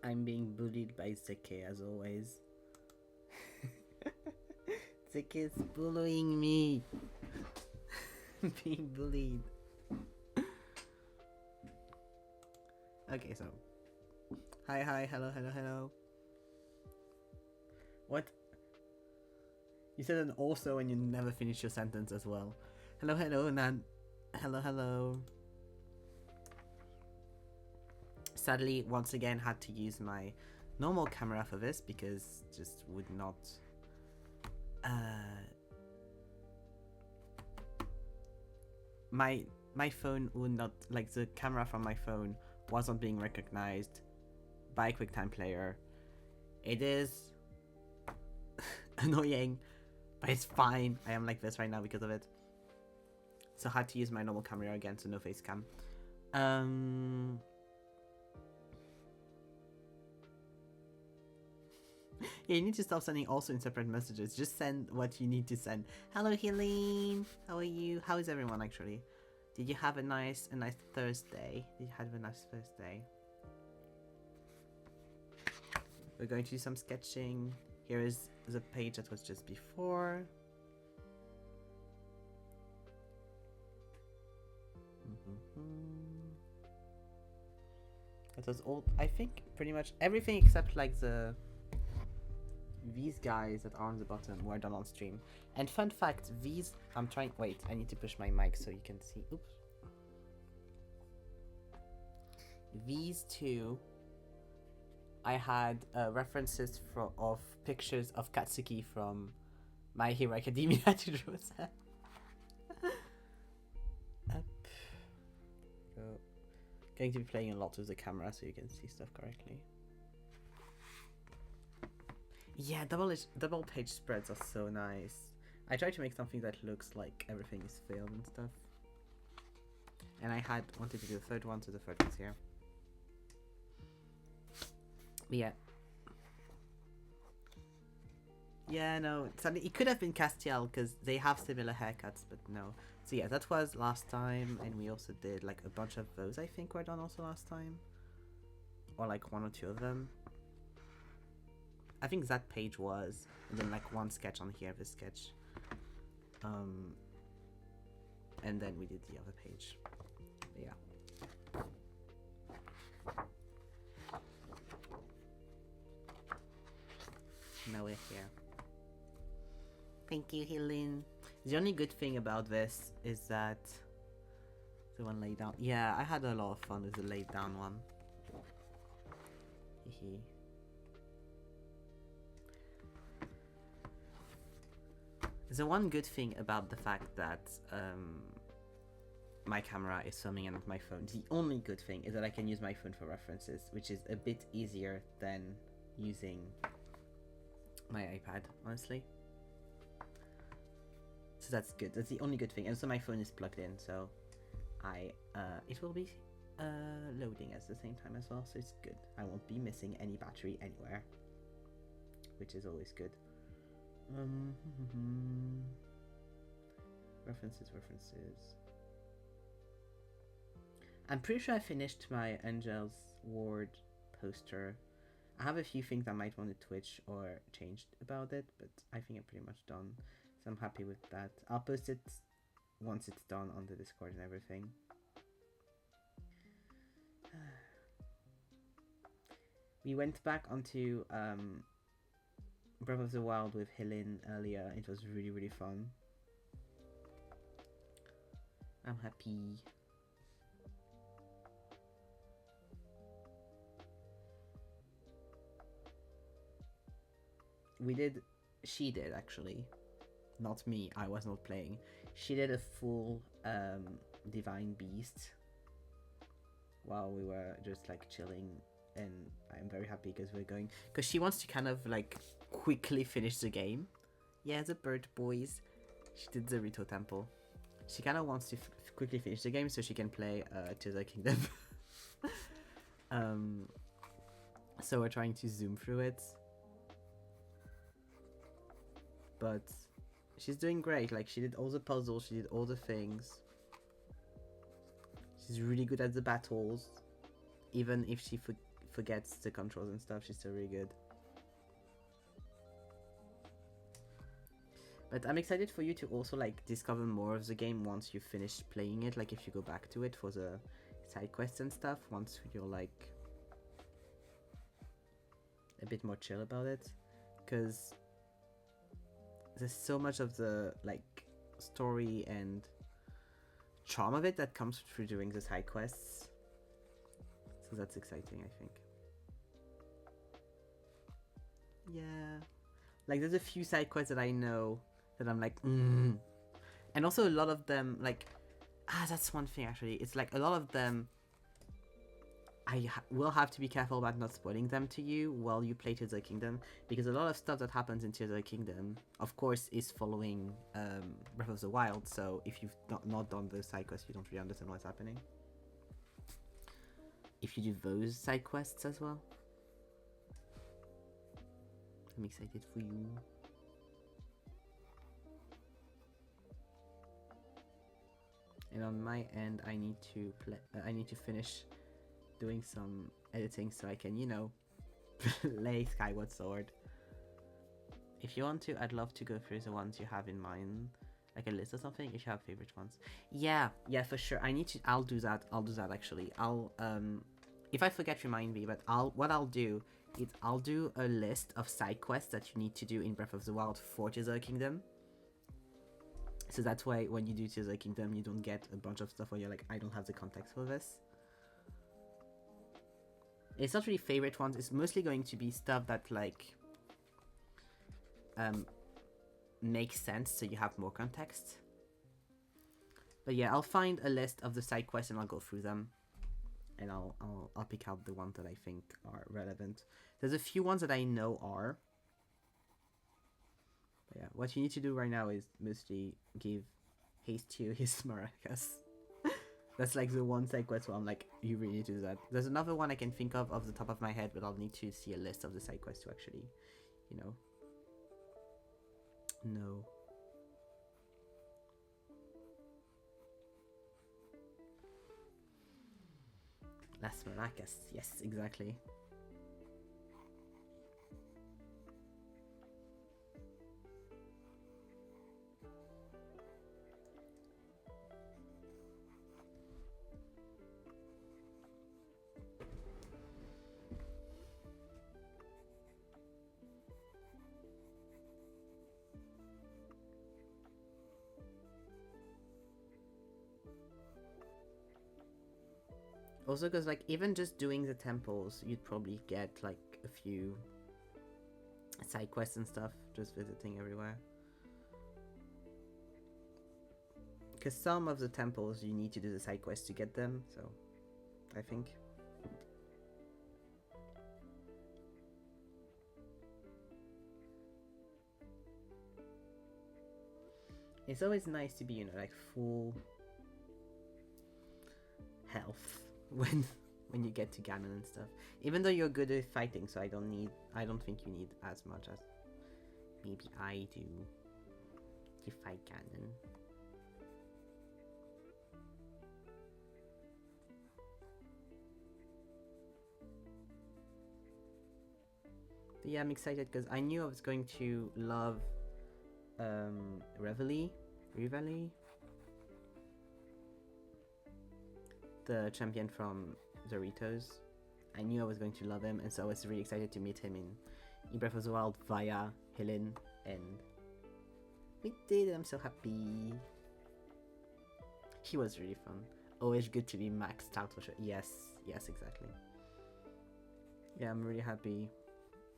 I'm being bullied by Zeke as always. Zeke is bullying me. Being bullied. Okay, so. Hi, hello. What? You said an also and you never finished your sentence as well. Hello, Nan. Hello. Sadly, once again, had to use my normal camera for this because just would not. My phone would not, like, the camera from my phone wasn't being recognized by QuickTime Player. It is annoying, but it's fine. I am like this right now because of it. So I had to use my normal camera again, so no face cam. Yeah, you need to stop sending also in separate messages. Just send what you need to send. Hello, Helene. How are you? How is everyone actually? Did you have a nice Thursday? Did you have a nice Thursday? We're going to do some sketching. Here is the page that was just before. That was all, I think, pretty much everything except like these guys that are on the bottom were done on stream. And fun fact, these, wait, I need to push my mic so you can see, oops. These two, I had references of pictures of Katsuki from My Hero Academia to draw that. Up. So, going to be playing a lot with the camera so you can see stuff correctly. Yeah, double page spreads are so nice. I try to make something that looks like everything is filled and stuff. And I wanted to do the third one, so the third one's here. But yeah. Yeah, no, it could have been Castiel because they have similar haircuts, but no. So yeah, that was last time, and we also did like a bunch of those, I think, were done also last time. Or like one or two of them. I think that page was, and then like one sketch on here, this sketch. And then we did the other page. But yeah. Now we're here. Thank you, Helene. The only good thing about this is that the one laid down. Yeah, I had a lot of fun with the laid down one. Hehe. The one good thing about the fact that my camera is filming and not my phone, the only good thing is that I can use my phone for references, which is a bit easier than using my iPad, honestly. So that's good. That's the only good thing. And so my phone is plugged in, so it will be loading at the same time as well, so it's good. I won't be missing any battery anywhere, which is always good. References. I'm pretty sure I finished my Angel's Ward poster. I have a few things I might want to twitch or change about it, but I think I'm pretty much done. So I'm happy with that. I'll post it once it's done on the Discord and everything. We went back onto Breath of the Wild with Helene earlier. It was really, really fun. I'm happy. She did actually. Not me, I was not playing. She did a full Divine Beast while we were just like chilling, and I'm very happy because because she wants to kind of like quickly finish the game. Yeah, the bird boys. She did the Rito Temple. She kind of wants to quickly finish the game so she can play Tears of the Kingdom. So we're trying to zoom through it. But she's doing great. Like, she did all the puzzles, she did all the things. She's really good at the battles, even if she forgets the controls and stuff, she's still really good. But I'm excited for you to also like discover more of the game once you finish playing it. Like if you go back to it for the side quests and stuff, once you're like a bit more chill about it, because there's so much of the like story and charm of it that comes through doing the side quests. So that's exciting, I think. Yeah, like there's a few side quests that I know that I'm like, and also a lot of them like, that's one thing actually. It's like a lot of them I will have to be careful about not spoiling them to you while you play Tears of the Kingdom, because a lot of stuff that happens in Tears of the Kingdom, of course, is following Breath of the Wild, so if you've not done those side quests, you don't really understand what's happening. If you do those side quests as well. I'm excited for you. And on my end, I need to finish doing some editing so I can, you know, play Skyward Sword. If you want to, I'd love to go through the ones you have in mind, like a list or something, if you have favorite ones. Yeah, for sure. I'll do that actually. I'll if I forget, remind me, but what I'll do is I'll do a list of side quests that you need to do in Breath of the Wild for Tears of the Kingdom. So that's why when you do Tears of the Kingdom, you don't get a bunch of stuff where you're like, I don't have the context for this. It's not really favorite ones, it's mostly going to be stuff that like makes sense so you have more context. But yeah, I'll find a list of the side quests and I'll go through them. And I'll pick out the ones that I think are relevant. There's a few ones that I know are. But yeah, what you need to do right now is mostly give haste to his maracas. That's like the one side quest where I'm like, you really need to do that. There's another one I can think of off the top of my head, but I'll need to see a list of the side quests to actually, you know. No. Las maracas, yes, exactly. Also, because like even just doing the temples, you'd probably get like a few side quests and stuff just visiting everywhere. Because some of the temples you need to do the side quests to get them, so I think. It's always nice to be, you know, like full health when you get to Ganon and stuff. Even though you're good at fighting, so I don't think you need as much as maybe I do to fight Ganon. But yeah, I'm excited because I knew I was going to love Reveille, the champion from Doritos. I knew I was going to love him, and so I was really excited to meet him in Breath of the Wild via Helen, and we did. I'm so happy. He was really fun. Always good to be maxed out for sure. Yes, exactly. Yeah, I'm really happy.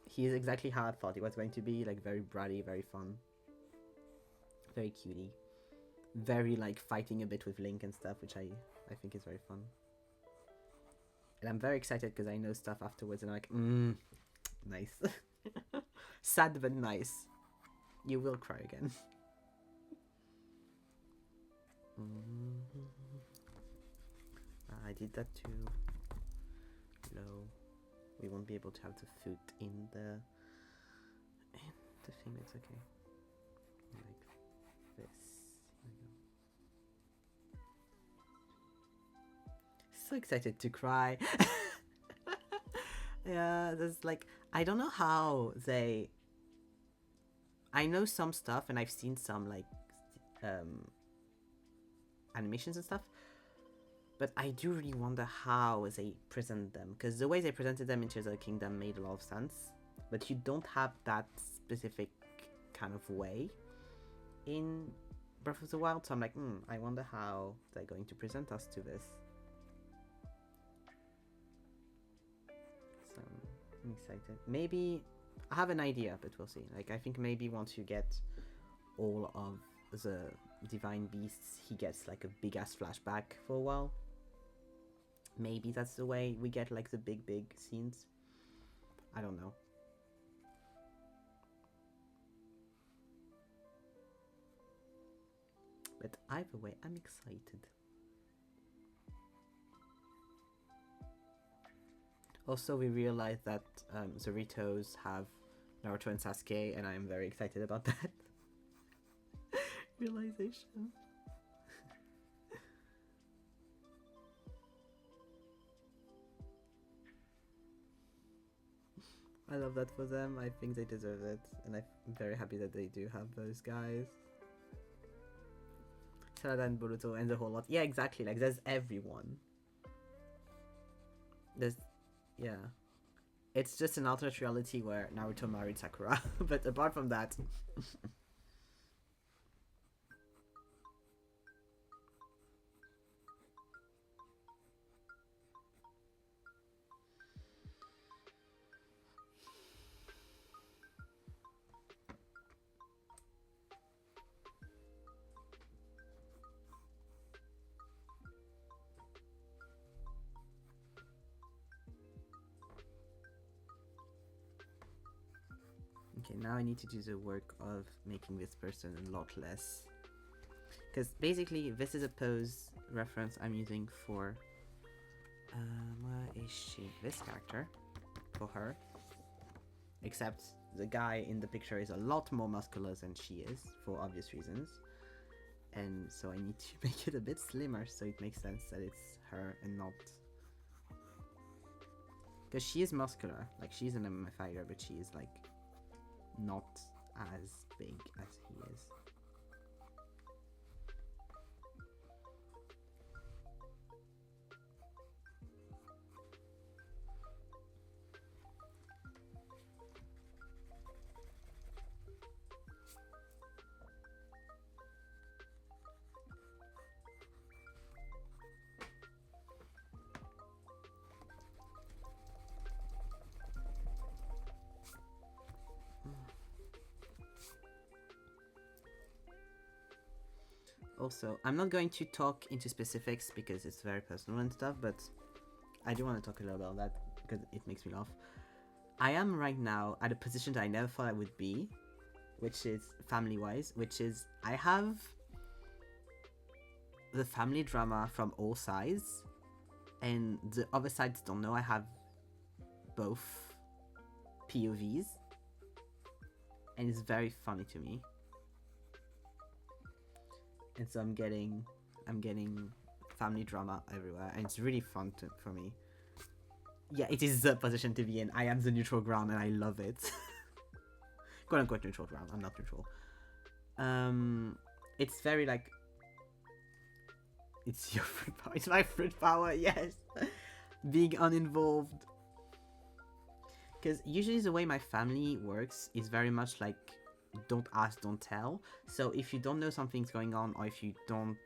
He is exactly how I thought he was going to be, like very bratty, very fun. Very cutie. Very like fighting a bit with Link and stuff, which I think is very fun. And I'm very excited because I know stuff afterwards and I'm like, nice. Sad but nice. You will cry again. I did that too. No. We won't be able to have the food in the thing, it's okay. Like this. Here we go. So excited to cry. Yeah, there's like I don't know how they. I know some stuff, and I've seen some like um animations and stuff, but I do really wonder how they present them, because the way they presented them in Tears of the Kingdom made a lot of sense, but you don't have that specific kind of way in Breath of the Wild, so I'm like, I wonder how they're going to present us to this. So I'm excited. Maybe I have an idea, but we'll see. Like I think maybe once you get all of the divine beasts, he gets like a big ass flashback for a while. Maybe that's the way we get like the big scenes. I don't know. But either way, I'm excited. Also, we realized that the Ritos have Naruto and Sasuke, and I'm very excited about that realization. I love that for them. I think they deserve it, and I'm very happy that they do have those guys. Sarada and Boruto and the whole lot. Yeah, exactly. Like, there's everyone. There's, yeah. It's just an alternate reality where Naruto married Sakura, but apart from that. Okay, now I need to do the work of making this person a lot less. Because basically, this is a pose reference I'm using for. Where is she? This character. For her. Except the guy in the picture is a lot more muscular than she is, for obvious reasons. And so I need to make it a bit slimmer so it makes sense that it's her and not. Because she is muscular. Like, she's an MMA fighter, but she is, like, not as big as he is. Also, I'm not going to talk into specifics because it's very personal and stuff, but I do want to talk a little about that because it makes me laugh. I am right now at a position that I never thought I would be, which is family-wise, which is I have the family drama from all sides, and the other sides don't know I have both POVs, and it's very funny to me. And so I'm getting family drama everywhere, and it's really fun for me. Yeah, it is the position to be in. I am the neutral ground, and I love it. Quote unquote neutral ground. I'm not neutral. It's very like. It's your fruit power. It's my fruit power. Yes, being uninvolved. Because usually the way my family works is very much like don't ask, don't tell. So if you don't know something's going on, or if you don't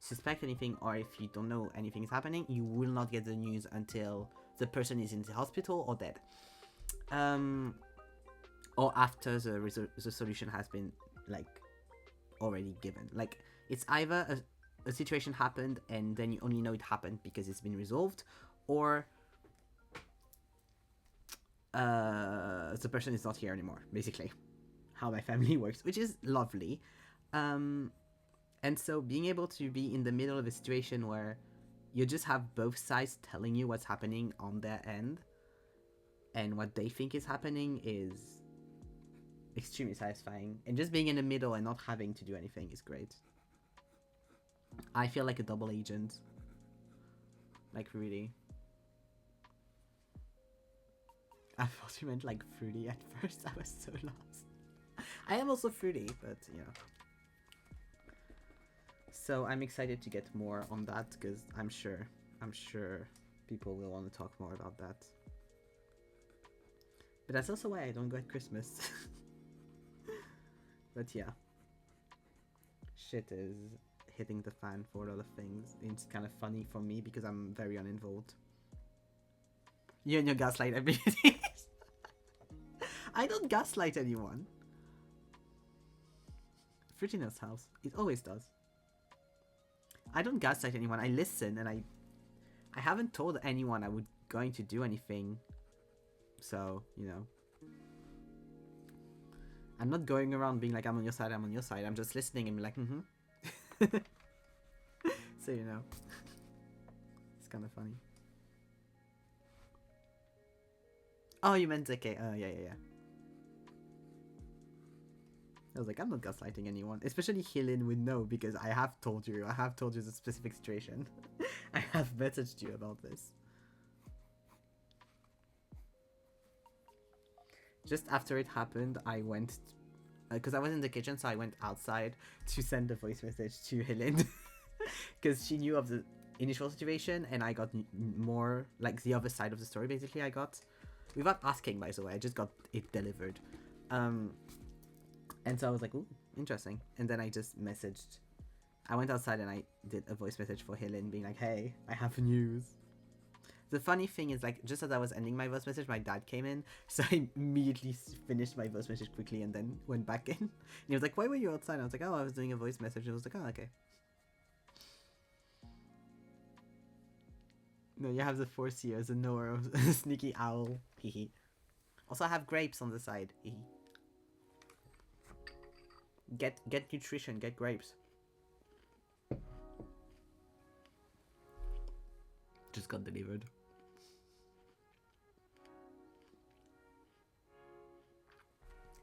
suspect anything, or if you don't know anything is happening, you will not get the news until the person is in the hospital or dead. Or after the solution has been like already given. Like it's either a situation happened and then you only know it happened because it's been resolved, or the person is not here anymore, basically. How my family works, which is lovely. And so being able to be in the middle of a situation where you just have both sides telling you what's happening on their end and what they think is happening is extremely satisfying. And just being in the middle and not having to do anything is great. I feel like a double agent. Like, really. I thought you meant like fruity at first. I was so lost. I am also fruity, but you know. So I'm excited to get more on that because I'm sure people will want to talk more about that. But that's also why I don't go at Christmas. But yeah. Shit is hitting the fan for a lot of things. It's kind of funny for me because I'm very uninvolved. You and your gaslight abilities. I don't gaslight anyone. Fruitiness helps. It always does. I don't gaslight anyone. I listen, and I haven't told anyone I would going to do anything. So, you know. I'm not going around being like, I'm on your side, I'm on your side. I'm just listening and be like, So, you know. It's kind of funny. Oh, you meant okay. Yeah. I was like, I'm not gaslighting anyone. Especially Helen would know because I have told you the specific situation. I have messaged you about this. Just after it happened, I went, because I was in the kitchen, so I went outside to send a voice message to Helen. Because she knew of the initial situation, and I got more, like, the other side of the story, basically, I got. Without asking, by the way, I just got it delivered. And so I was like, ooh, interesting. And then I just messaged. I went outside and I did a voice message for Helen being like, hey, I have news. The funny thing is, like, just as I was ending my voice message, my dad came in. So I immediately finished my voice message quickly and then went back in. And he was like, why were you outside? And I was like, oh, I was doing a voice message. And I was like, oh, okay. No, you have the foreseer as a knower of sneaky owl. Hehe. Also, I have grapes on the side. Hehe. Get nutrition, get grapes. Just got delivered.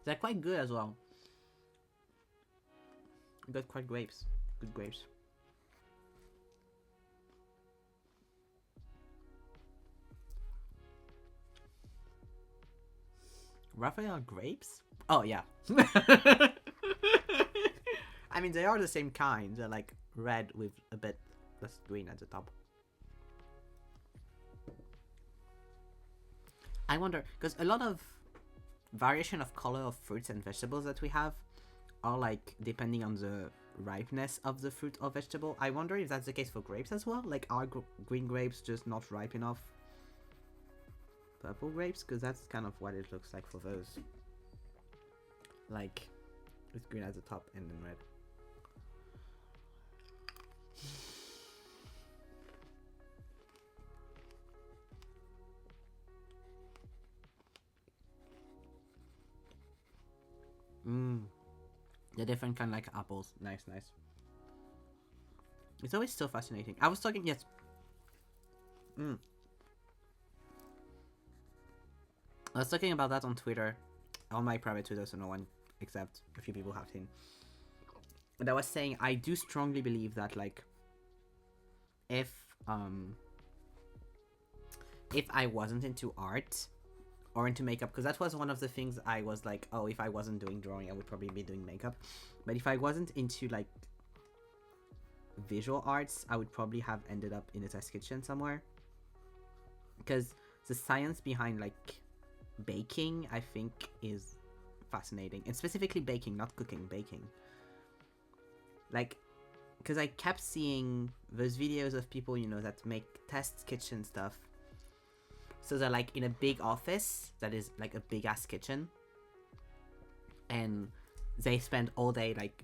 They're quite good as well. Got quite grapes. Good grapes. Raphael grapes? Oh, yeah. I mean, they are the same kind. They're like red with a bit less green at the top. I wonder, because a lot of variation of color of fruits and vegetables that we have are like depending on the ripeness of the fruit or vegetable. I wonder if that's the case for grapes as well. Like, are green grapes just not ripe enough? Purple grapes, because that's kind of what it looks like for those. Like, it's green at the top and then red. They're different kind, like apples. Nice. It's always still fascinating. I was talking, yes. I was talking about that on Twitter, on my private Twitter, so no one except a few people have seen. And I was saying, I do strongly believe that, like, if I wasn't into art or into makeup, because that was one of the things I was like, oh, if I wasn't doing drawing, I would probably be doing makeup. But if I wasn't into, like, visual arts, I would probably have ended up in a test kitchen somewhere. Because the science behind, like, baking, I think, is fascinating. And specifically baking, not cooking, baking. Like, because I kept seeing those videos of people, you know, that make test kitchen stuff. So they're like in a big office that is like a big ass kitchen, and they spend all day like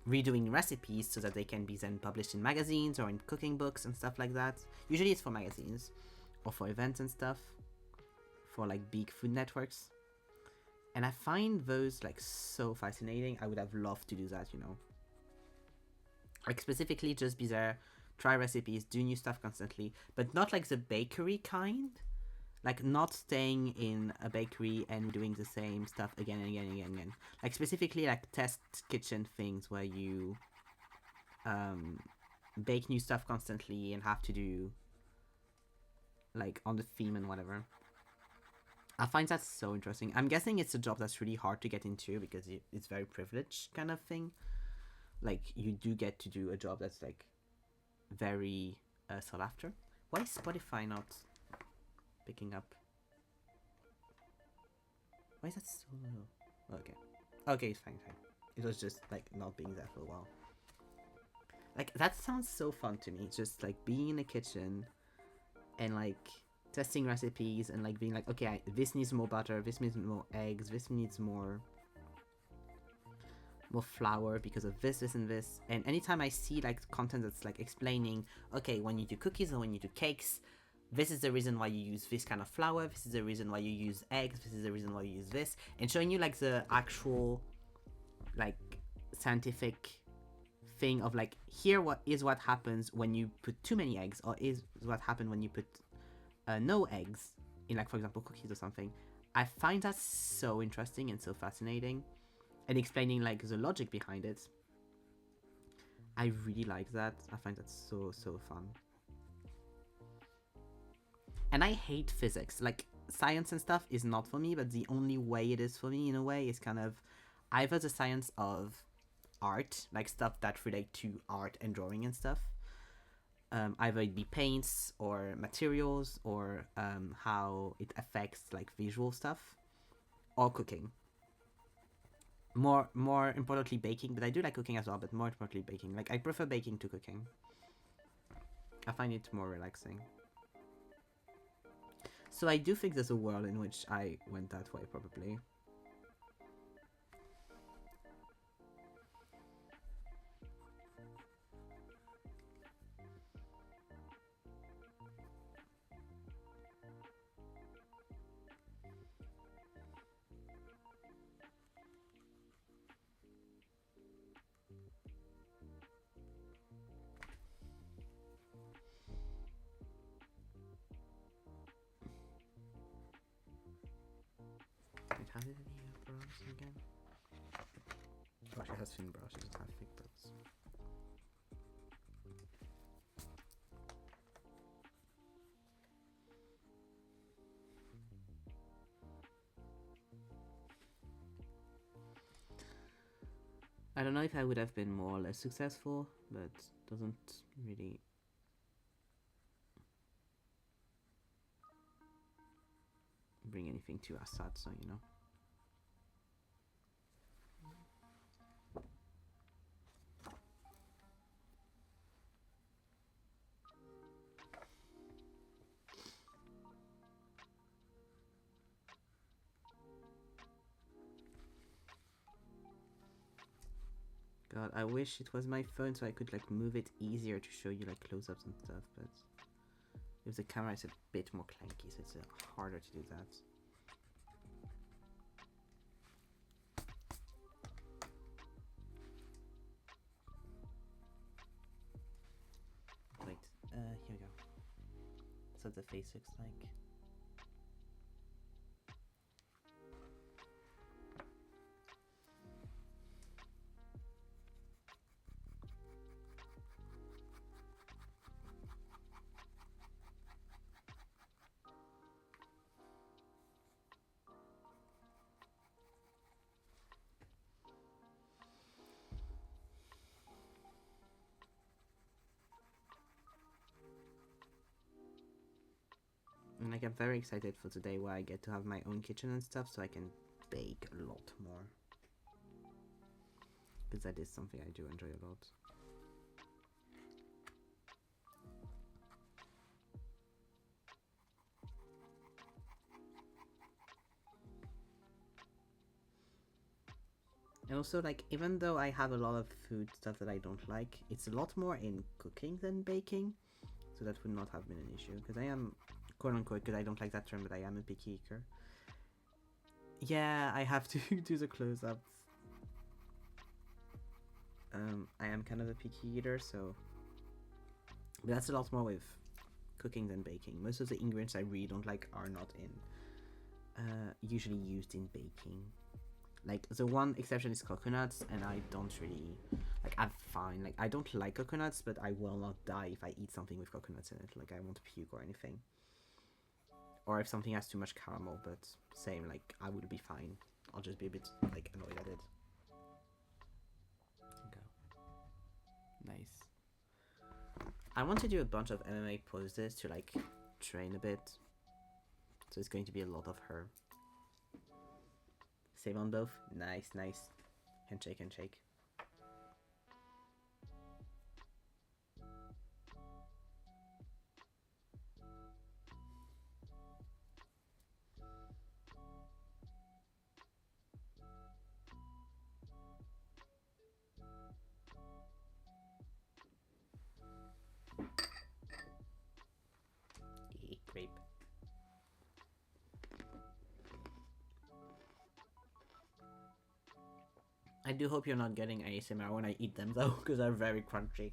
redoing recipes so that they can be then published in magazines or in cooking books and stuff like that. Usually it's for magazines or for events and stuff, for like big food networks. And I find those like so fascinating. I would have loved to do that, you know. Like specifically just be there, try recipes, do new stuff constantly, but not like the bakery kind. Like, not staying in a bakery and doing the same stuff again and again and again and again. Like, specifically, like, test kitchen things where you bake new stuff constantly and have to do, like, on the theme and whatever. I find that so interesting. I'm guessing it's a job that's really hard to get into because it's very privileged kind of thing. Like you do get to do a job that's like very sought after. Why is Spotify not picking up? Why is that so low? Okay. Okay, it's fine, fine. It was just like not being there for a while. Like that sounds so fun to me. Just like being in the kitchen and like testing recipes and like being like, okay, this needs more butter, this needs more eggs, this needs more flour because of this, and this. And anytime I see like content that's like explaining, okay, when you do cookies or when you do cakes, this is the reason why you use this kind of flour, this is the reason why you use eggs, this is the reason why you use this, and showing you like the actual like scientific thing of like, here what happens when you put too many eggs, or is what happened when you put no eggs in, like, for example, cookies or something. I find that so interesting and so fascinating, and explaining like the logic behind it. I really like that. I find that so fun. And I hate physics. Like science and stuff is not for me, but the only way it is for me in a way is kind of either the science of art, like stuff that relate to art and drawing and stuff. Either it be paints or materials or how it affects like visual stuff, or cooking. More importantly baking, but I do like cooking as well, but more importantly baking. Like I prefer baking to cooking. I find it more relaxing. So I do think there's a world in which I went that way, probably. Wait, how did he have brows again? Oh, she has thin brows, she doesn't have thick brows. I don't know if I would have been more or less successful, but doesn't really bring anything to Assad, so you know. God, I wish it was my phone so I could like move it easier to show you like close-ups and stuff, but with the camera it's a bit more clanky, so it's harder to do that. Wait, here we go. That's what the face looks like. And like I'm very excited for today where I get to have my own kitchen and stuff so I can bake a lot more. Because that is something I do enjoy a lot. And also, like, even though I have a lot of food stuff that I don't like, it's a lot more in cooking than baking. So that would not have been an issue. Because I am, quote unquote, because I don't like that term, but I am a picky eater. Yeah, I have to do the close-ups. I am kind of a picky eater, so... But that's a lot more with cooking than baking. Most of the ingredients I really don't like are not usually used in baking. Like, the one exception is coconuts, and I don't really... Like, I'm fine. Like, I don't like coconuts, but I will not die if I eat something with coconuts in it. Like, I won't puke or anything. or if something has too much caramel, but same, like, I would be fine. I'll just be a bit, like, annoyed at it. Go. Nice. I want to do a bunch of MMA poses to, like, train a bit. So it's going to be a lot of her. Save on both. Nice, nice. Handshake, handshake. Grape. I do hope you're not getting ASMR when I eat them though, because they're very crunchy.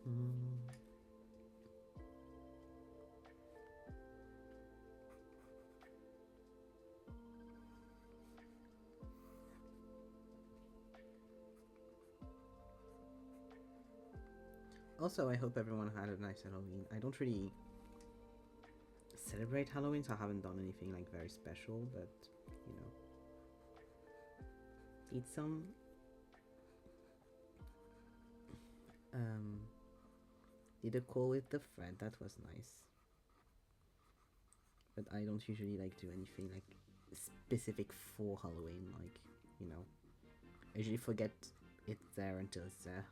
Mm. Also, I hope everyone had a nice Halloween. I don't really celebrate Halloween, so I haven't done anything like very special, but you know, eat some did a call with the friend, that was nice. But I don't usually like do anything like specific for Halloween, like, you know. I usually forget it's there until it's there.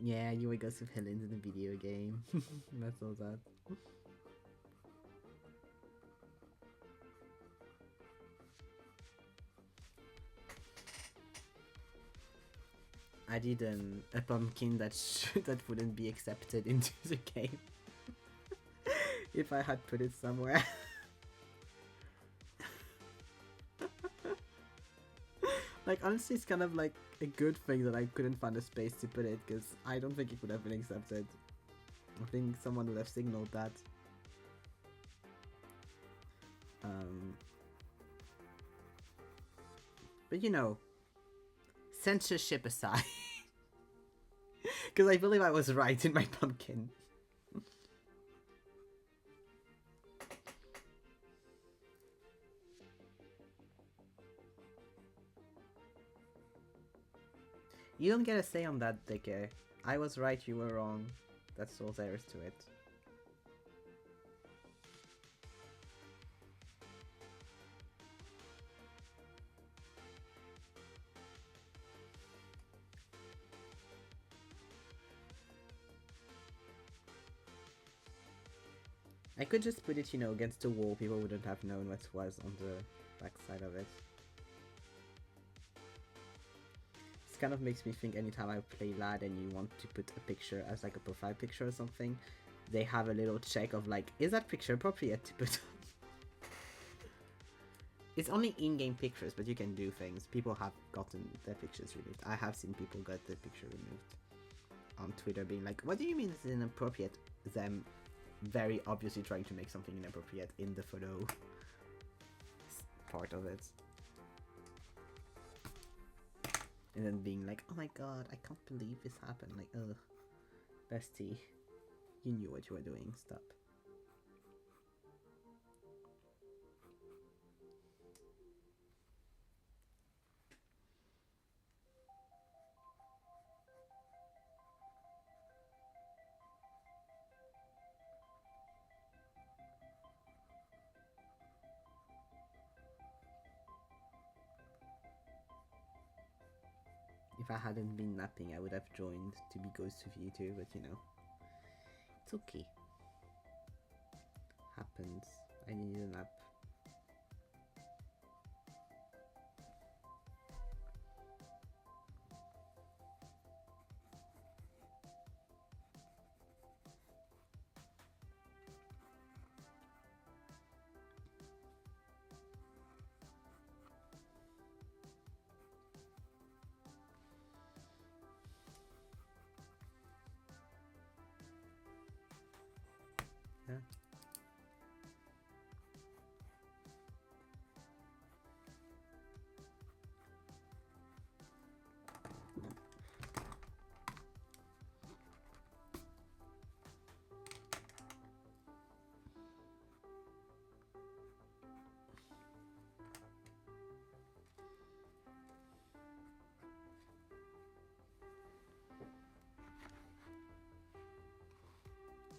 Yeah, you were Ghost of Helens in the video game. That's all that. I did a pumpkin that that wouldn't be accepted into the game if I had put it somewhere. Like, honestly, it's kind of like a good thing that I couldn't find a space to put it, because I don't think it would have been accepted. I think someone would have signaled that. But you know, censorship aside, because I believe I was right in my pumpkin. You don't get a say on that, Dickie. I was right, you were wrong. That's all there is to it. I could just put it, you know, against the wall. People wouldn't have known what was on the back side of it. This kind of makes me think anytime I play LAD and you want to put a picture as like a profile picture or something, they have a little check of like, is that picture appropriate to put on? It's only in-game pictures, but you can do things. People have gotten their pictures removed. I have seen people get their picture removed on Twitter being like, what do you mean it's inappropriate? Them very obviously trying to make something inappropriate in the photo part of it. And then being like, oh my god, I can't believe this happened. Like, ugh. Bestie, you knew what you were doing, stop. If I hadn't been napping, I would have joined to be Ghost of You too, but you know, it's okay. Happens. I needed a nap. Yeah.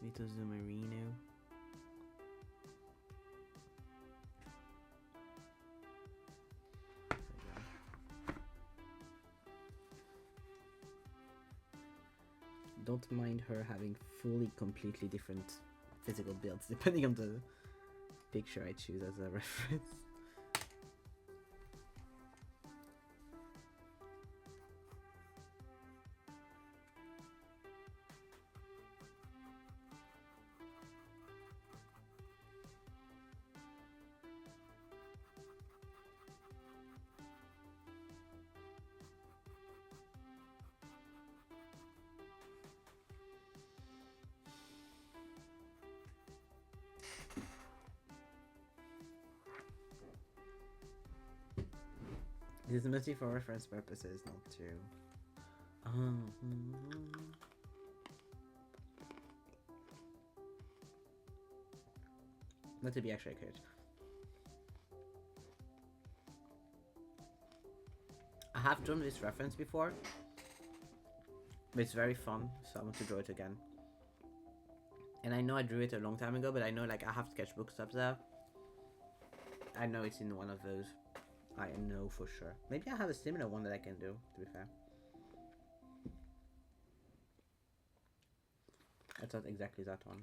Little Zumarino. Don't mind her having fully, completely different physical builds depending on the picture I choose as a reference. This is mostly for reference purposes, not to... Not to be actually accurate. I have drawn this reference before, but it's very fun, so I want to draw it again. And I know I drew it a long time ago, but I know like I have sketchbooks up there. I know it's in one of those. I know for sure. Maybe I have a similar one that I can do, to be fair. That's not exactly that one.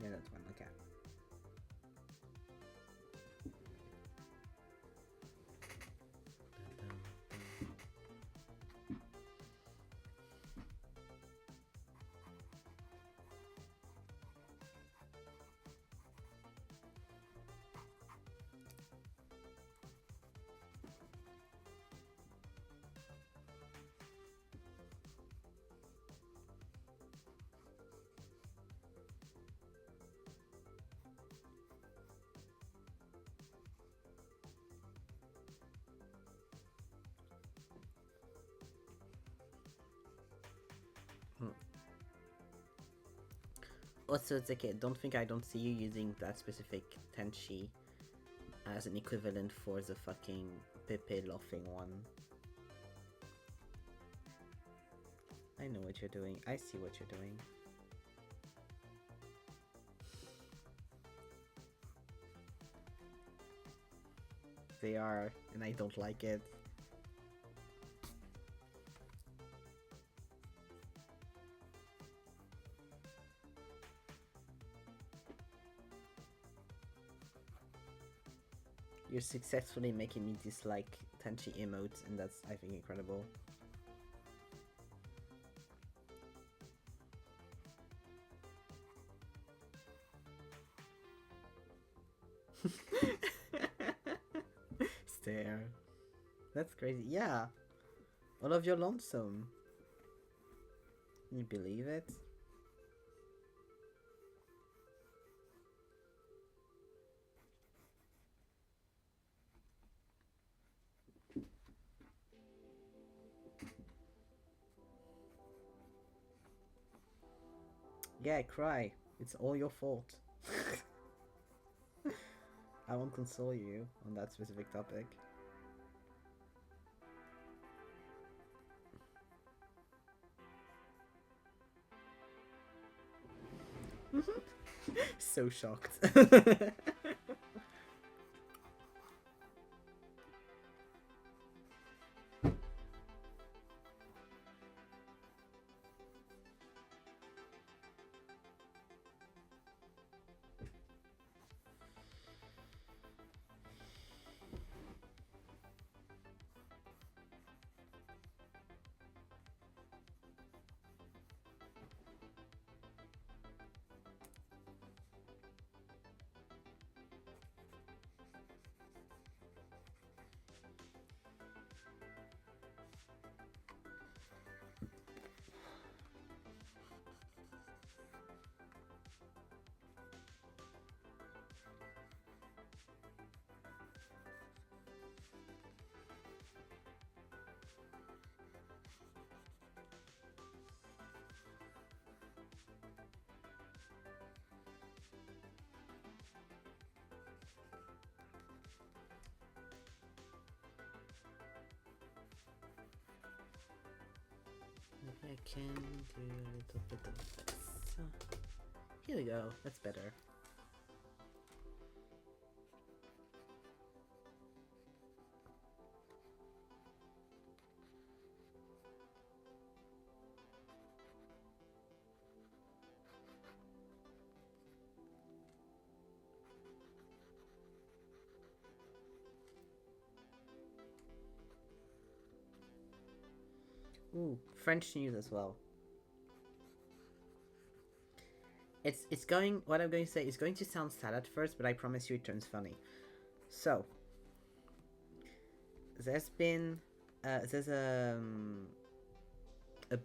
Yeah, that's one, okay. Also, it's okay, don't think I don't see you using that specific Tenchi as an equivalent for the fucking Pepe laughing one. I know what you're doing. I see what you're doing. They are, and I don't like it. You're successfully making me dislike Tenchi emotes, and that's, I think, incredible. Stare. That's crazy. Yeah. All of your lonesome. Can you believe it? Yeah, cry. It's all your fault. I won't console you on that specific topic. So shocked. Maybe I can do a little bit of this. Here we go. That's better. Ooh, French news as well. It's going. What I'm going to say is going to sound sad at first, but I promise you it turns funny. So there's a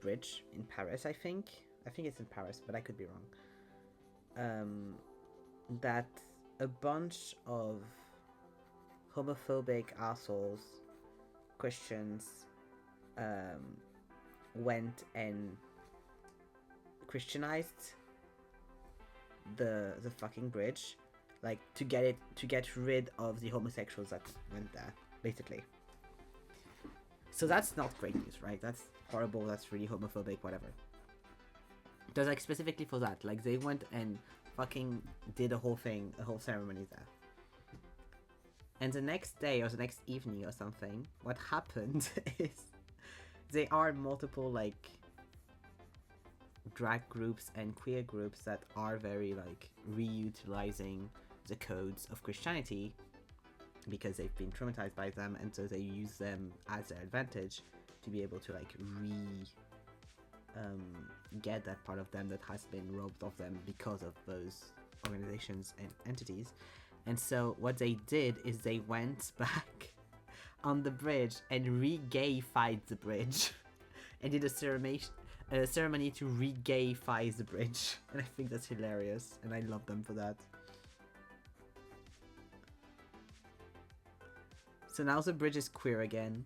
bridge in Paris. I think it's in Paris, but I could be wrong. That a bunch of homophobic assholes, Christians, went and Christianized the fucking bridge, like to get rid of the homosexuals that went there, basically. So that's not great news, right? That's horrible. That's really homophobic. Whatever. There's like specifically for that, like they went and fucking did a whole thing, a whole ceremony there. And the next day or the next evening or something, what happened is there are multiple like drag groups and queer groups that are very like reutilizing the codes of Christianity because they've been traumatized by them, and so they use them as their advantage to be able to like get that part of them that has been robbed of them because of those organizations and entities. And so what they did is they went back on the bridge and re-gayified the bridge and did a ceremony to re-gayify the bridge. And I think that's hilarious, and I love them for that. So now the bridge is queer again.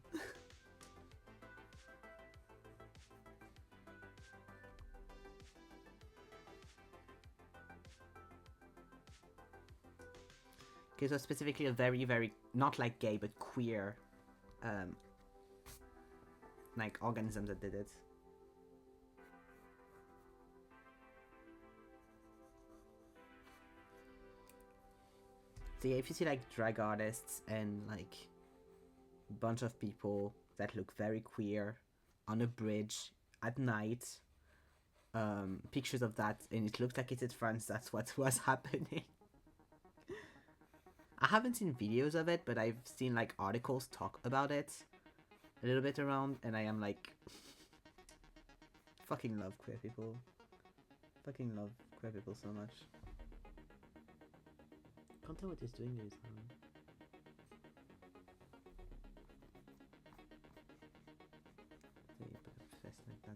Okay, so specifically a very, very, not like gay, but queer, like organism that did it. So yeah, if you see like drag artists and like a bunch of people that look very queer on a bridge at night, pictures of that, and it looks like it's in France, that's what was happening. I haven't seen videos of it, but I've seen like articles talk about it a little bit around, and I am like, fucking love queer people. Fucking love queer people so much. Can't tell what he's doing this time. So you put a fist like that.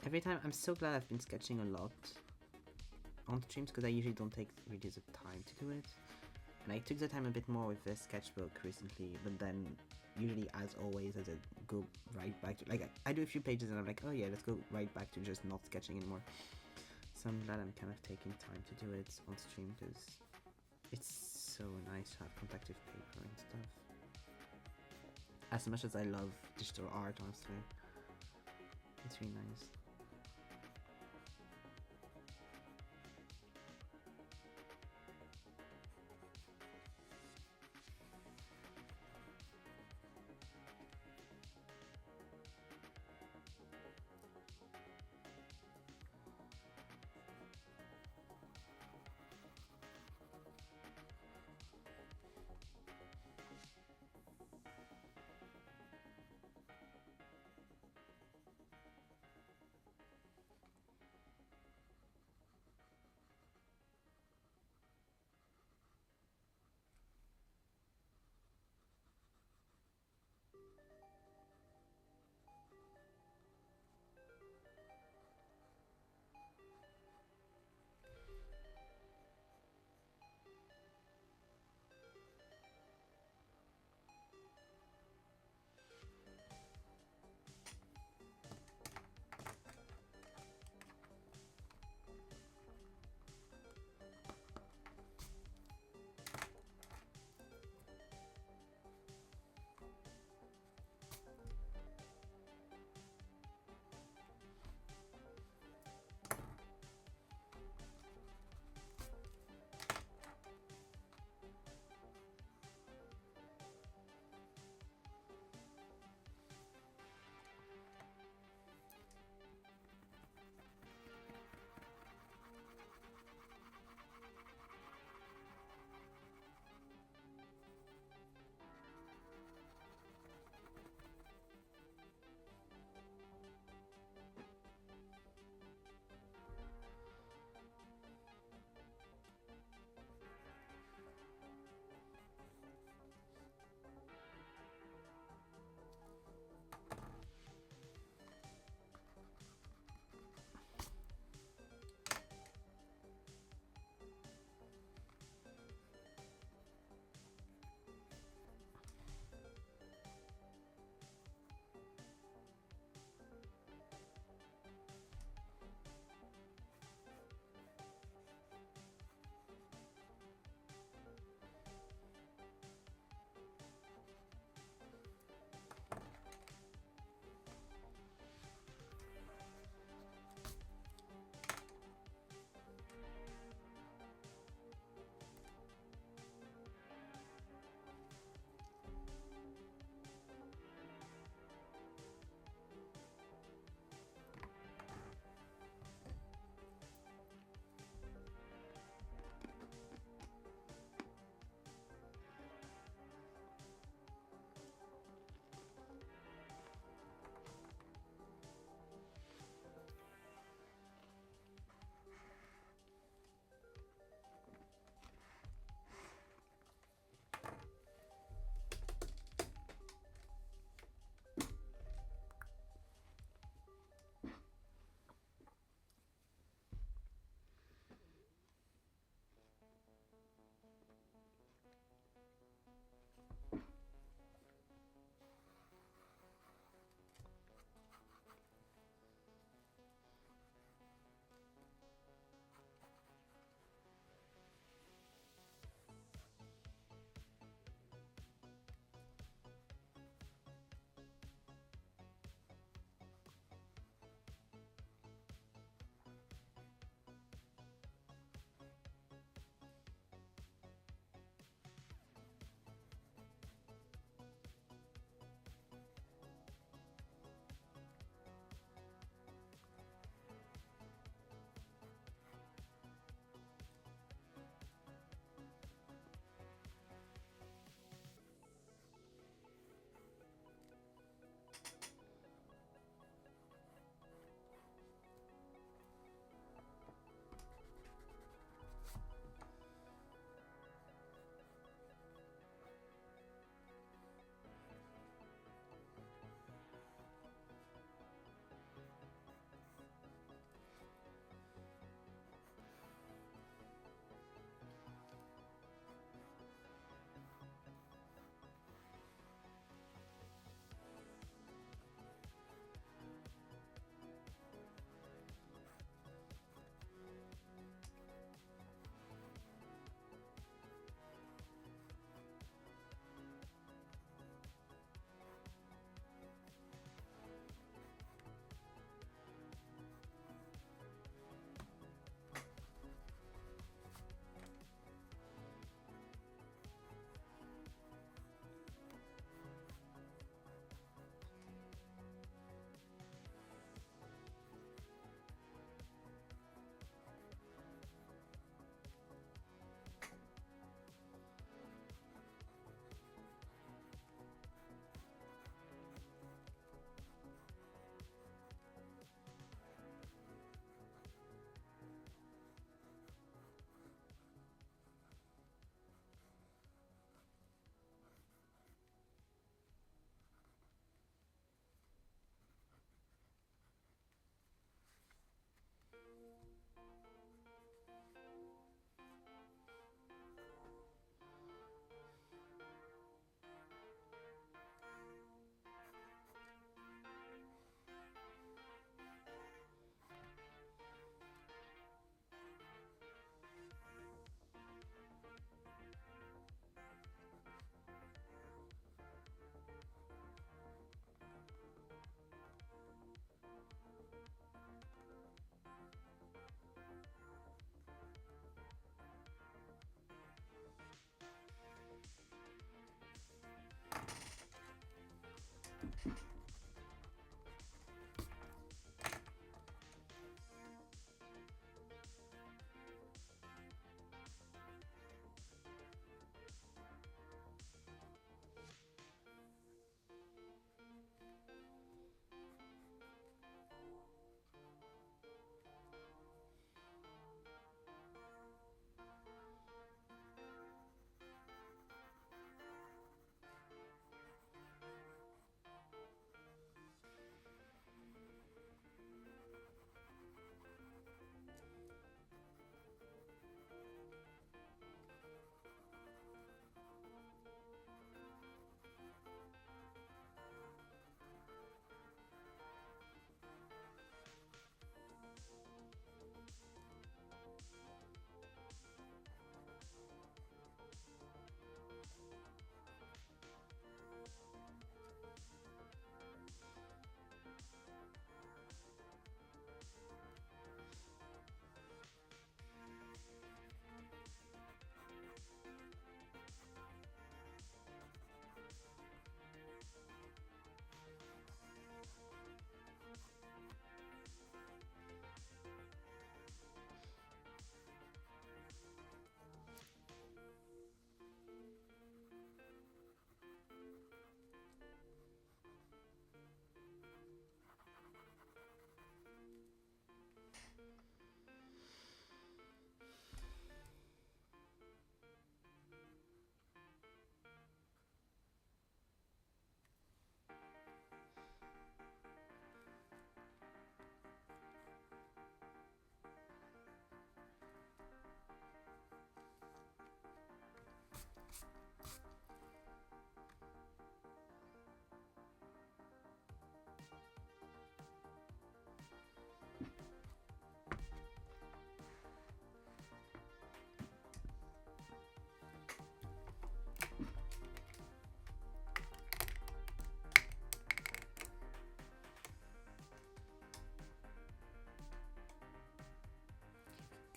Every time, I'm so glad I've been sketching a lot on streams because I usually don't take really the time to do it. And I took the time a bit more with the sketchbook recently, but then usually, as always, as I go right back to, like, I do a few pages and I'm like, oh yeah, let's go right back to just not sketching anymore. So I'm glad I'm kind of taking time to do it on stream because it's so nice to have contact with paper and stuff. As much as I love digital art, honestly, it's really nice.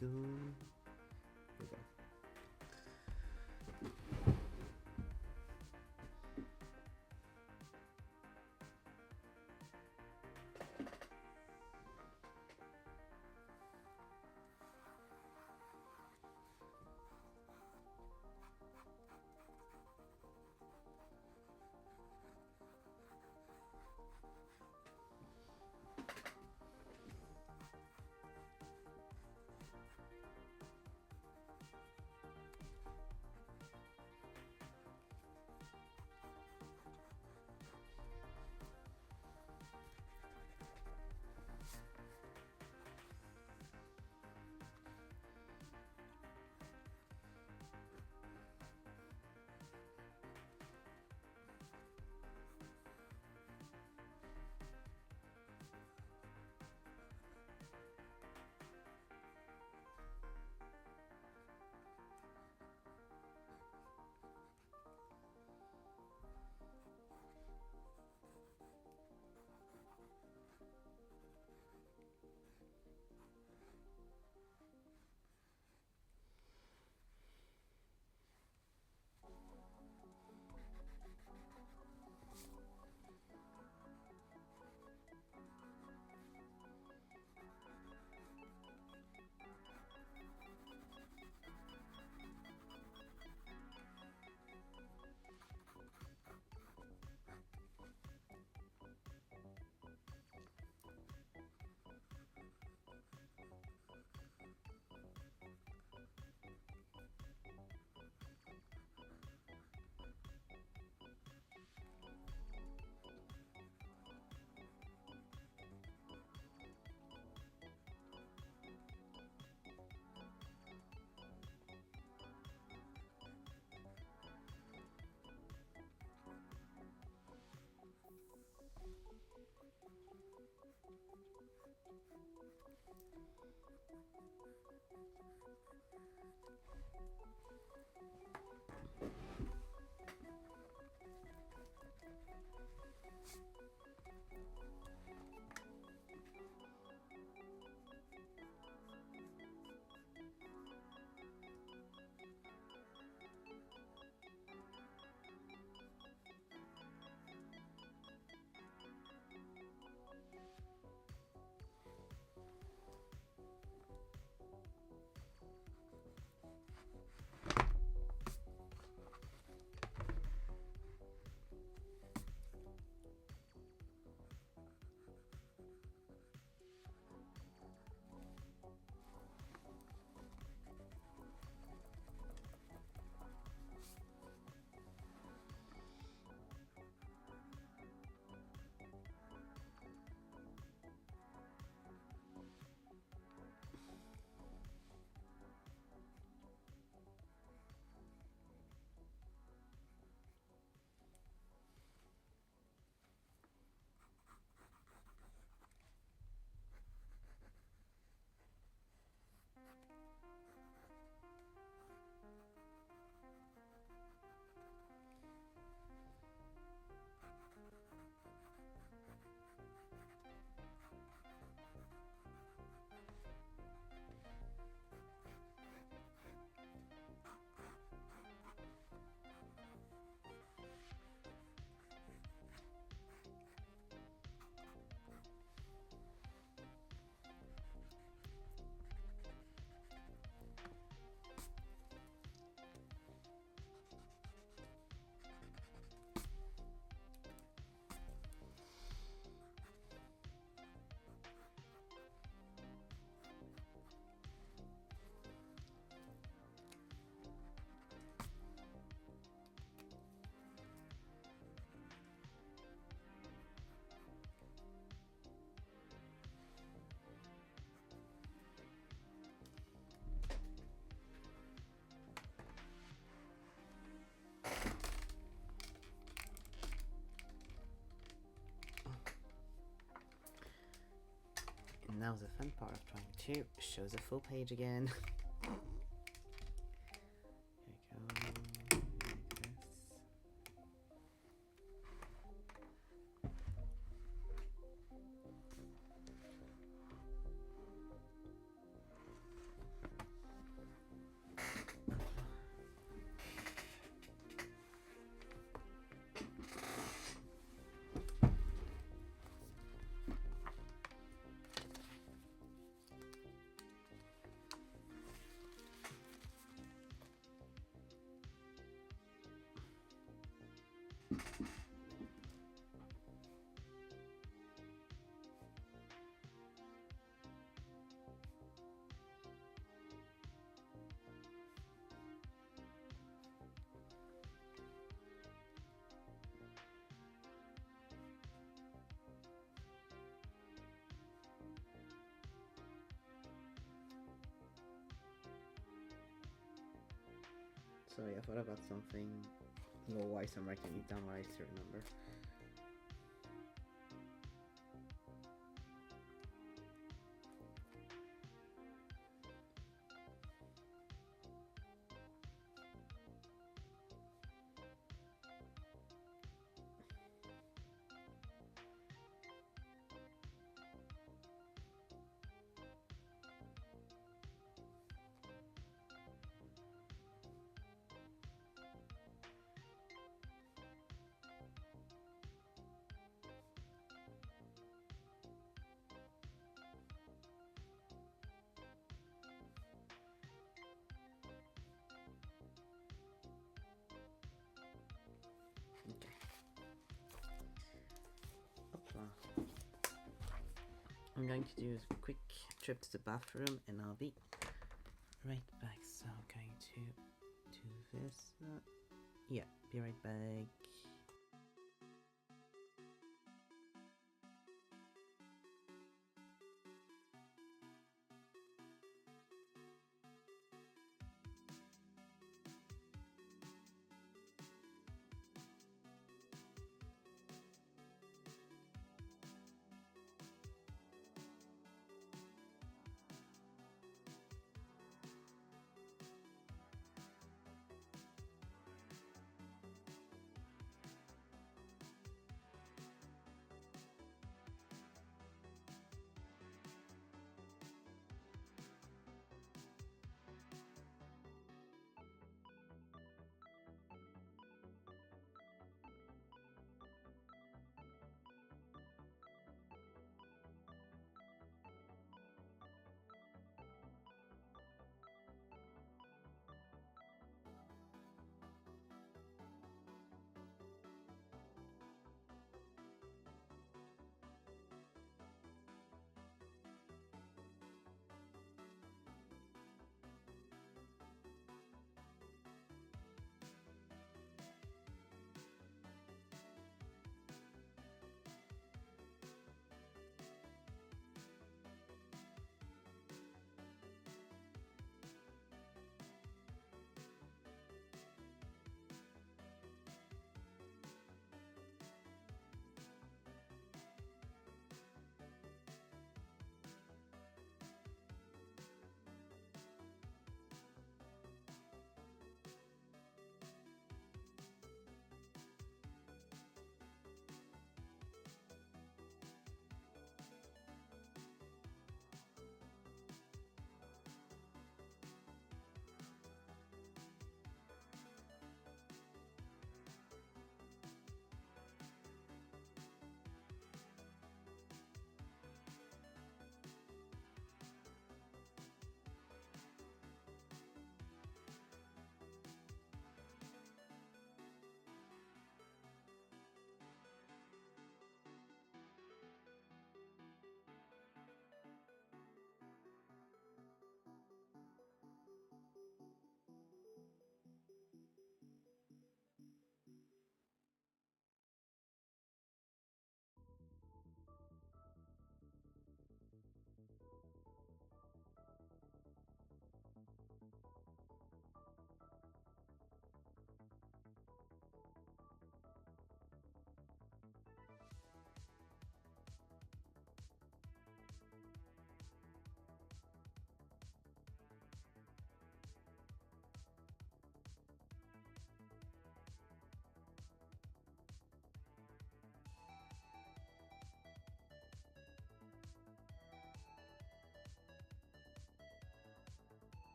go. Here we go. Now the fun part of trying to show the full page again. Here we go, like this. Sorry, I thought about something law-wise. I'm writing it down while I still remember. Okay. Hopla. I'm going to do a quick trip to the bathroom and I'll be right back. So I'm going to do this. Yeah, be right back.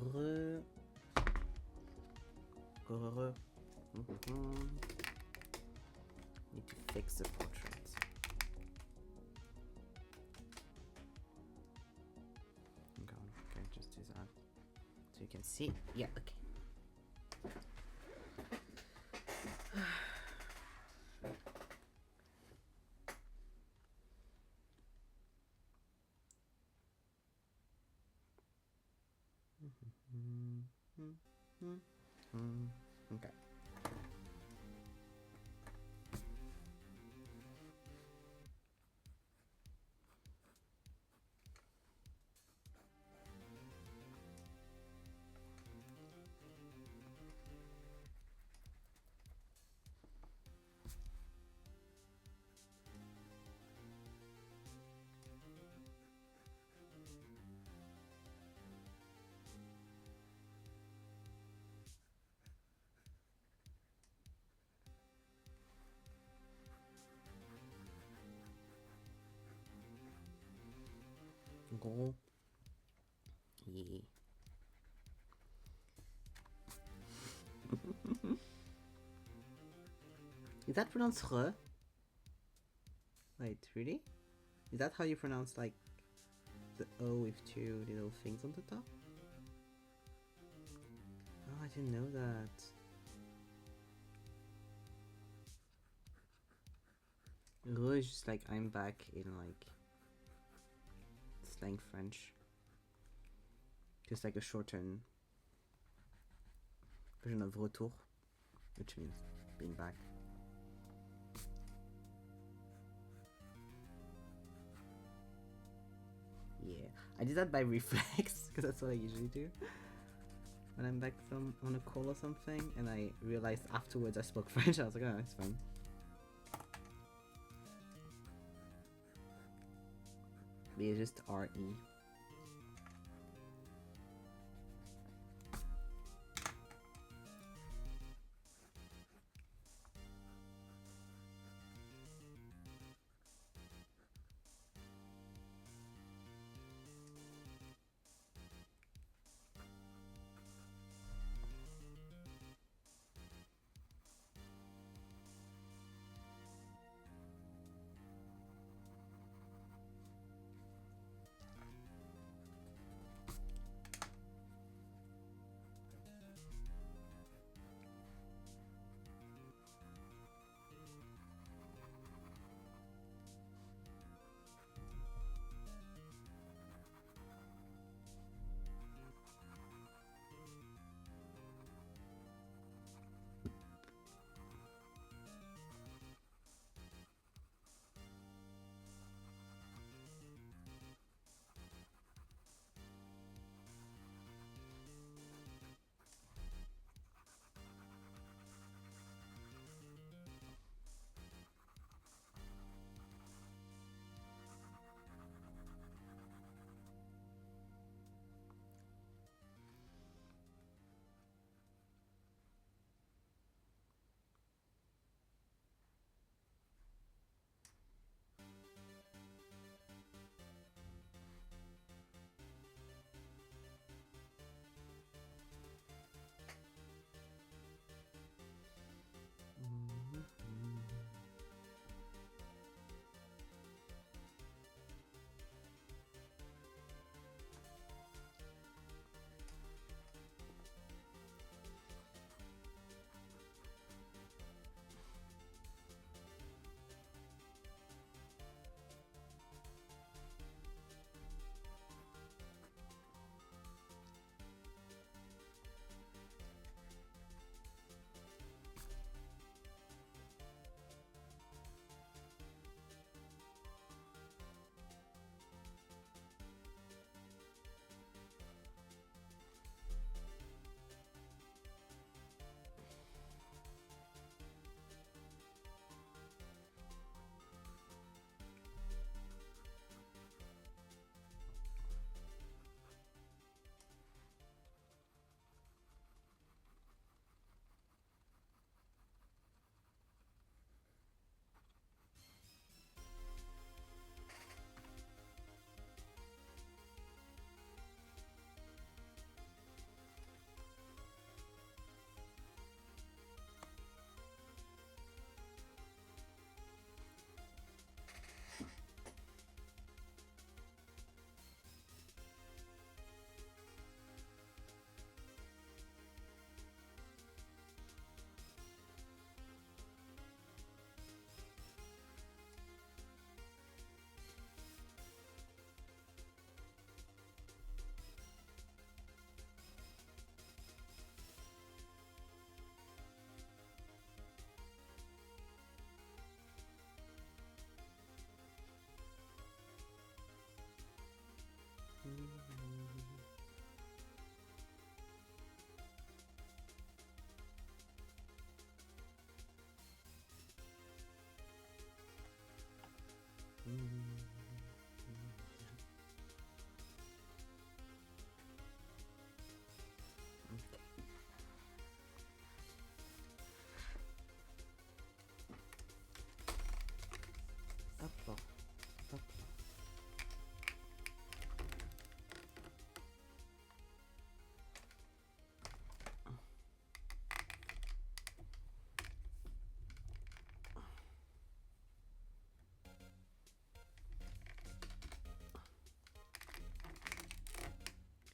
Re. Re. Need to fix the portrait. Okay, just do that. So you can see. Yeah, okay. Okay. Go. Yeah. Is that pronounced re? Wait, really? Is that how you pronounce like the O with two little things on the top? Oh, I didn't know that. Re is just like I'm back in like slang French. Just like a shortened version of retour, which means being back. Yeah, I did that by reflex because that's what I usually do when I'm back from on a call or something, and I realized afterwards I spoke French. I was like, oh, it's fine. But it's just RE.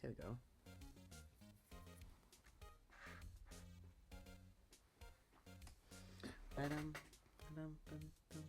Here we go. Ba-dum, ba-dum, ba-dum, ba-dum.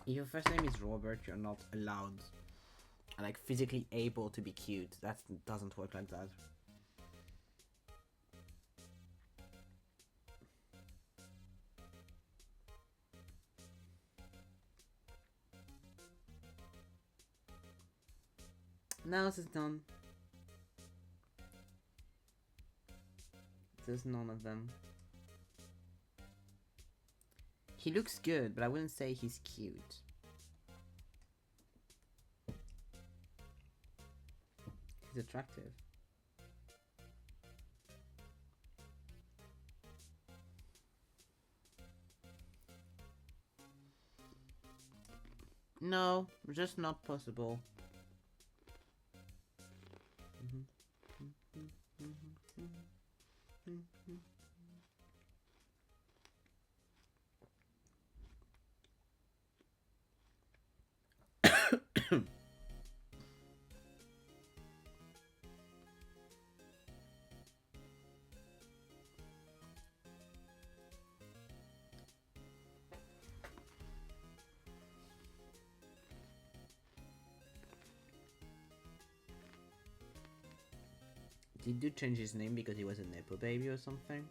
If your first name is Robert, you're not allowed, like physically able to be cute. That doesn't work like that. No, this is none. There's none of them. He looks good, but I wouldn't say he's cute. He's attractive. No, just not possible. Did you change his name because he was a Nepo baby or something?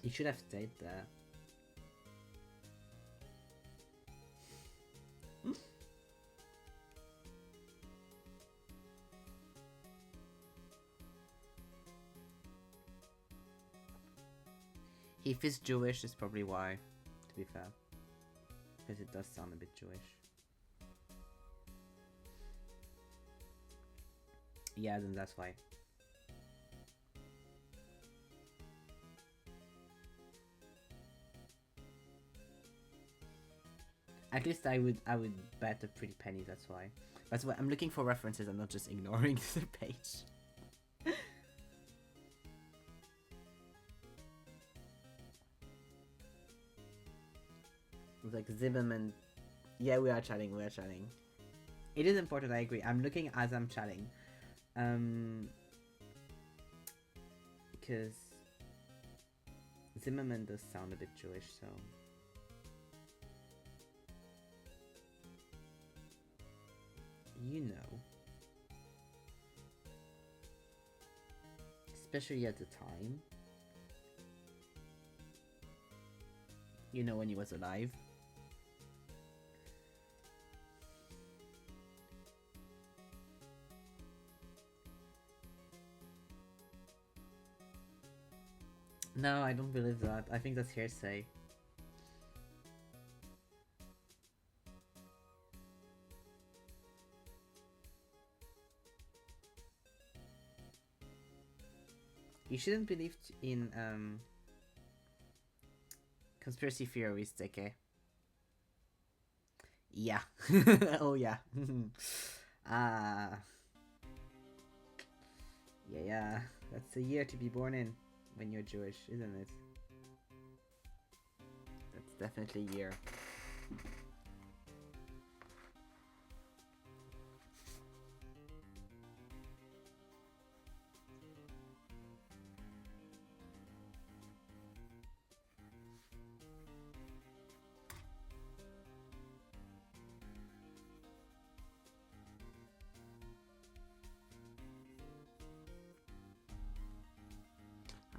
He should have stayed there. If he's Jewish, it's probably why, to be fair. Because it does sound a bit Jewish. Yeah, then that's why. At least I would bet a pretty penny, that's why. That's why I'm looking for references, I'm not just ignoring the page. It's like Zimmerman. Yeah, we are chatting. It is important, I agree. I'm looking as I'm chatting. Because Zimmerman does sound a bit Jewish, so... You know. Especially at the time. You know, when he was alive. No, I don't believe that. I think that's hearsay. You shouldn't believe in conspiracy theories, okay? Yeah. Oh yeah. Yeah. That's a year to be born in when you're Jewish, isn't it? That's definitely a year.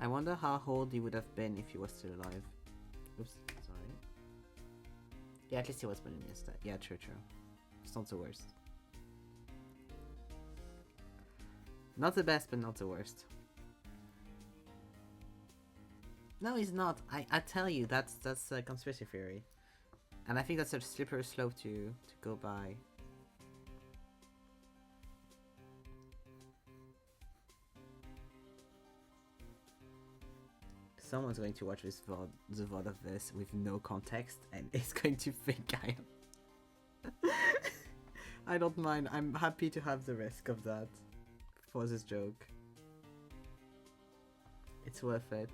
I wonder how old he would have been if he was still alive. Oops, sorry. Yeah, at least he was born in yesterday. Yeah, true. It's not the worst. Not the best, but not the worst. No, he's not. I tell you, that's a conspiracy theory. And I think that's a slippery slope to go by. Someone's going to watch this VOD, the VOD of this with no context, and it's going to think I am. I don't mind. I'm happy to have the risk of that for this joke. It's worth it.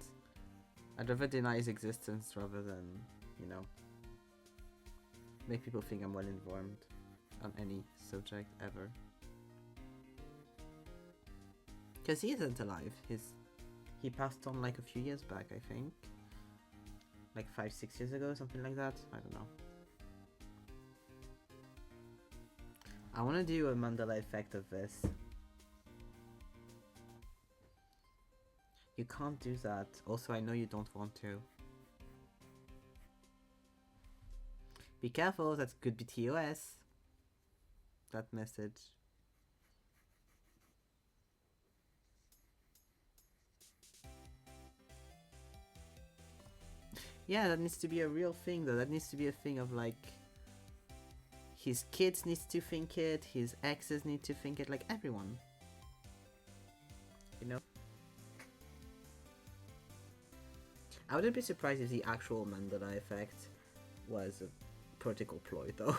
I'd rather deny his existence rather than, you know, make people think I'm well informed on any subject ever. Because he isn't alive. He passed on like a few years back, I think. Like 5-6 years ago, something like that. I don't know. I want to do a Mandela effect of this. You can't do that. Also, I know you don't want to. Be careful, that could be TOS. That message. Yeah, that needs to be a real thing though. That needs to be a thing of like, his kids needs to think it, his exes need to think it, like everyone. You know? I wouldn't be surprised if the actual Mandela effect was a political ploy though.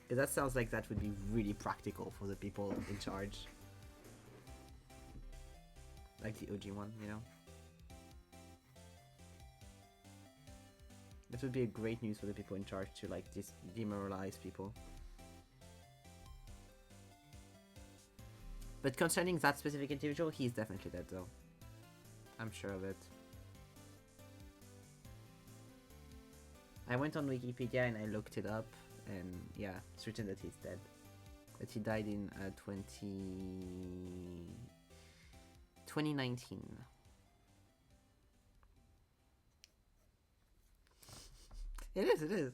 Because that sounds like that would be really practical for the people in charge. Like the OG one, you know? That would be a great news for the people in charge to like demoralize people. But concerning that specific individual, he's definitely dead though. I'm sure of it. I went on Wikipedia and I looked it up, and yeah, it's written that he's dead. That he died in 2019. It is.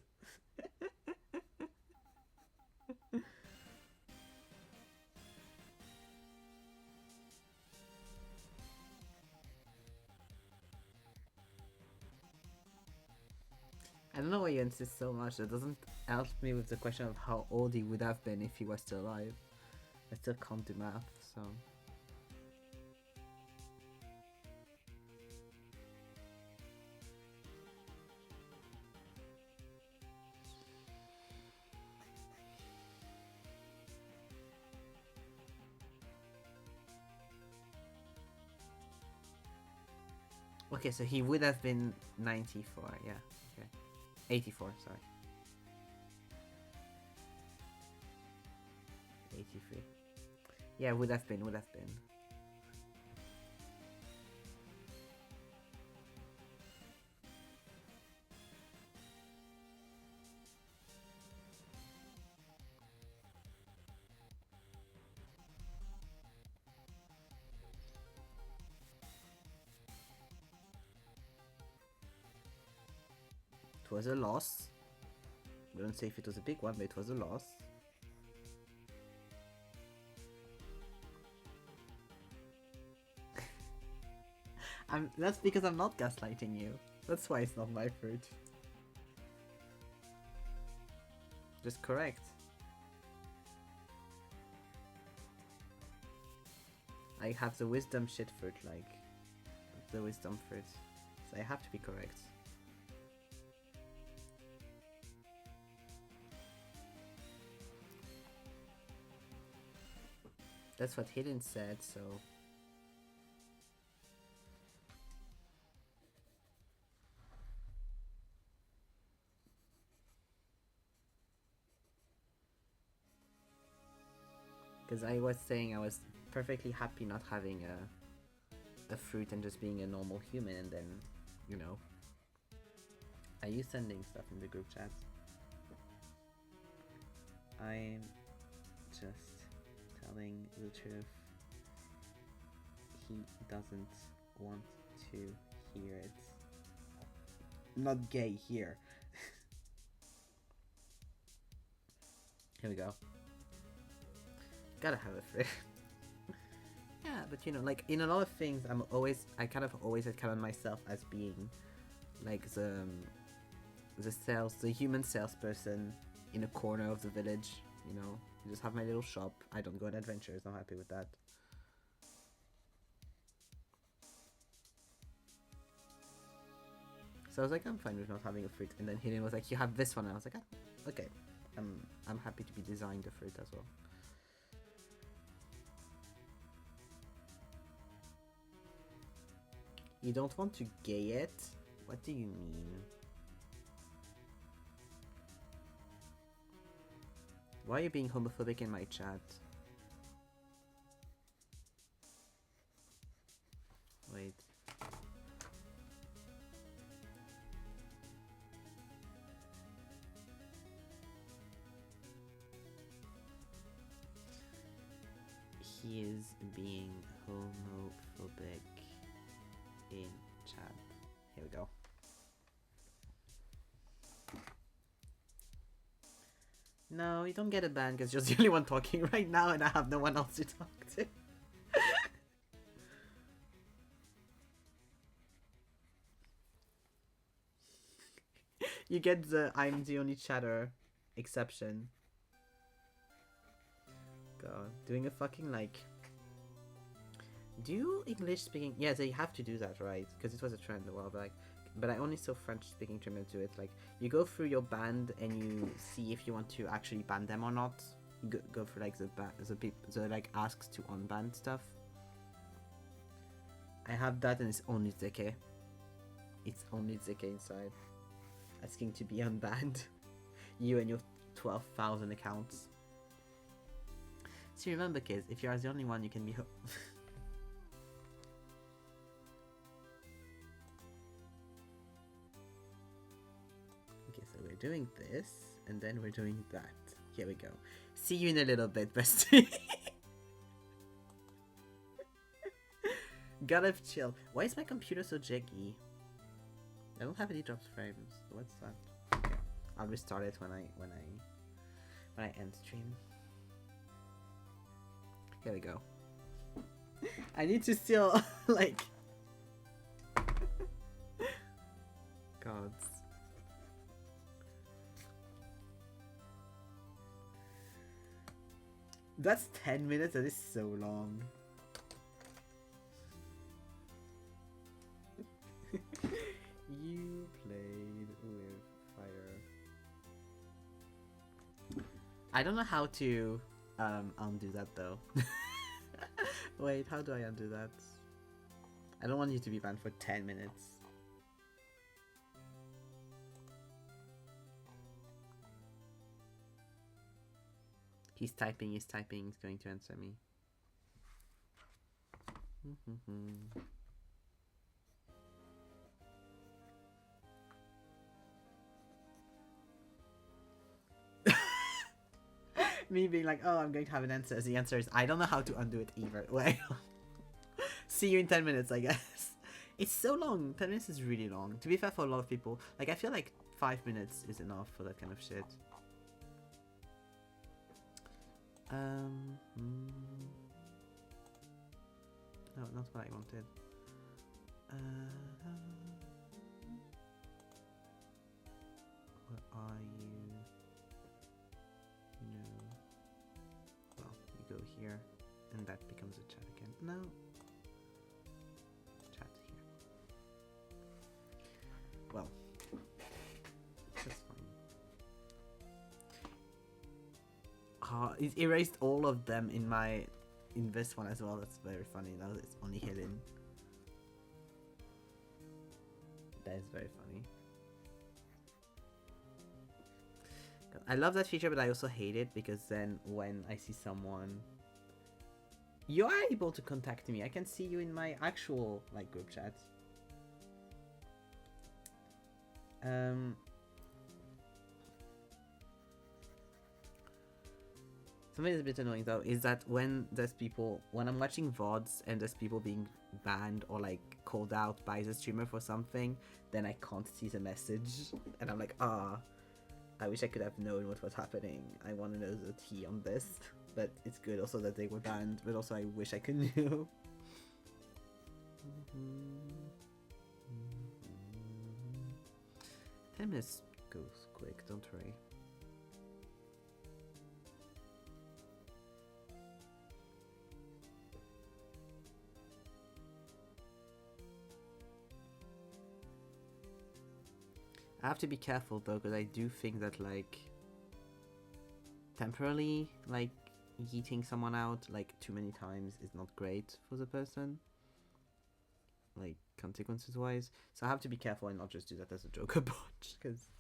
I don't know why you insist so much. That doesn't help me with the question of how old he would have been if he was still alive. I still can't do math, so... Okay, so he would have been 94, yeah. Okay. 84, sorry. 83. Yeah, would have been. It was a loss. I don't say if it was a big one, but it was a loss. That's because I'm not gaslighting you. That's why it's not my fruit. Just correct. I have the wisdom shit fruit, like the wisdom fruit. So I have to be correct. That's what Hidden said, so... Because I was saying I was perfectly happy not having a fruit and just being a normal human, and then, you know, are you sending stuff in the group chat? I'm just telling the truth. He doesn't want to hear it. Not gay here. Here we go. Gotta have a friend. Yeah, but you know, like in a lot of things, I kind of always account myself as being like the human salesperson in a corner of the village. You know, I just have my little shop. I don't go on adventures. I'm happy with that. So I was like, I'm fine with not having a fruit. And then Hidden was like, you have this one. And I was like, ah, okay. I'm happy to be designing the fruit as well. You don't want to gay it? What do you mean? Why are you being homophobic in my chat? Wait. He is being homophobic in chat. Here we go. No, you don't get a ban because you're the only one talking right now and I have no one else to talk to. You get the I'm the only chatter exception. God, doing a fucking like... Do English speaking... Yeah, they have to do that, right? Because it was a trend a while back. But I only saw French speaking streamers do it. Like, you go through your band and you see if you want to actually ban them or not. You go for like the like asks to unban stuff. I have that and it's only Zeke. It's only Zeke inside. Asking to be unbanned. You and your 12,000 accounts. So remember, kids, if you are the only one, you can be... Okay, so we're doing this, and then we're doing that. Here we go. See you in a little bit, bestie. Gotta chill. Why is my computer so jaggy? I don't have any drops frames. What's that? Okay. I'll restart it when I end stream. Here we go. I need to still like gods. That's 10 minutes. That is so long. You played with fire. I don't know how to undo that though. Wait, how do I undo that? I don't want you to be banned for 10 minutes. He's typing, he's going to answer me. Me being like, oh, I'm going to have an answer. The answer is, I don't know how to undo it either. Wait. See you in 10 minutes, I guess. It's so long. 10 minutes is really long. To be fair, for a lot of people, like, I feel like 5 minutes is enough for that kind of shit. No, not what I wanted. Where are you? No. Well, you go here, and that becomes a chat again. No. Chat here. Well, that's fine. It erased all of them in this one as well. That's very funny. Now it's only hidden. That is very funny. I love that feature, but I also hate it because then when I see someone, you are able to contact me. I can see you in my actual like group chat. Something that's a bit annoying though is that when I'm watching VODs and there's people being banned or like called out by the streamer for something, then I can't see the message and I'm like, I wish I could have known what was happening. I want to know the tea on this, but it's good also that they were banned, but also I wish I could know. Ten minutes goes quick, don't worry. I have to be careful though, because I do think that like temporarily like yeeting someone out like too many times is not great for the person, like consequences wise. So I have to be careful and not just do that as a Joker botch, because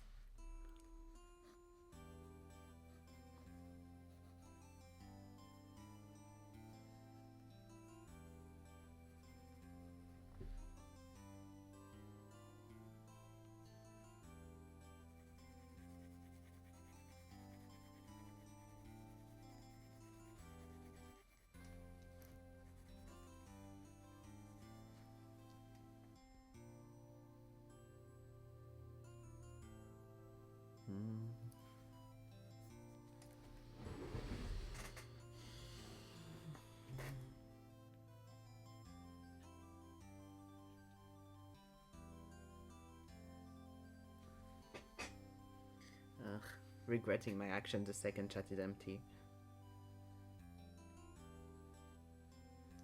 regretting my action. The second chat is empty.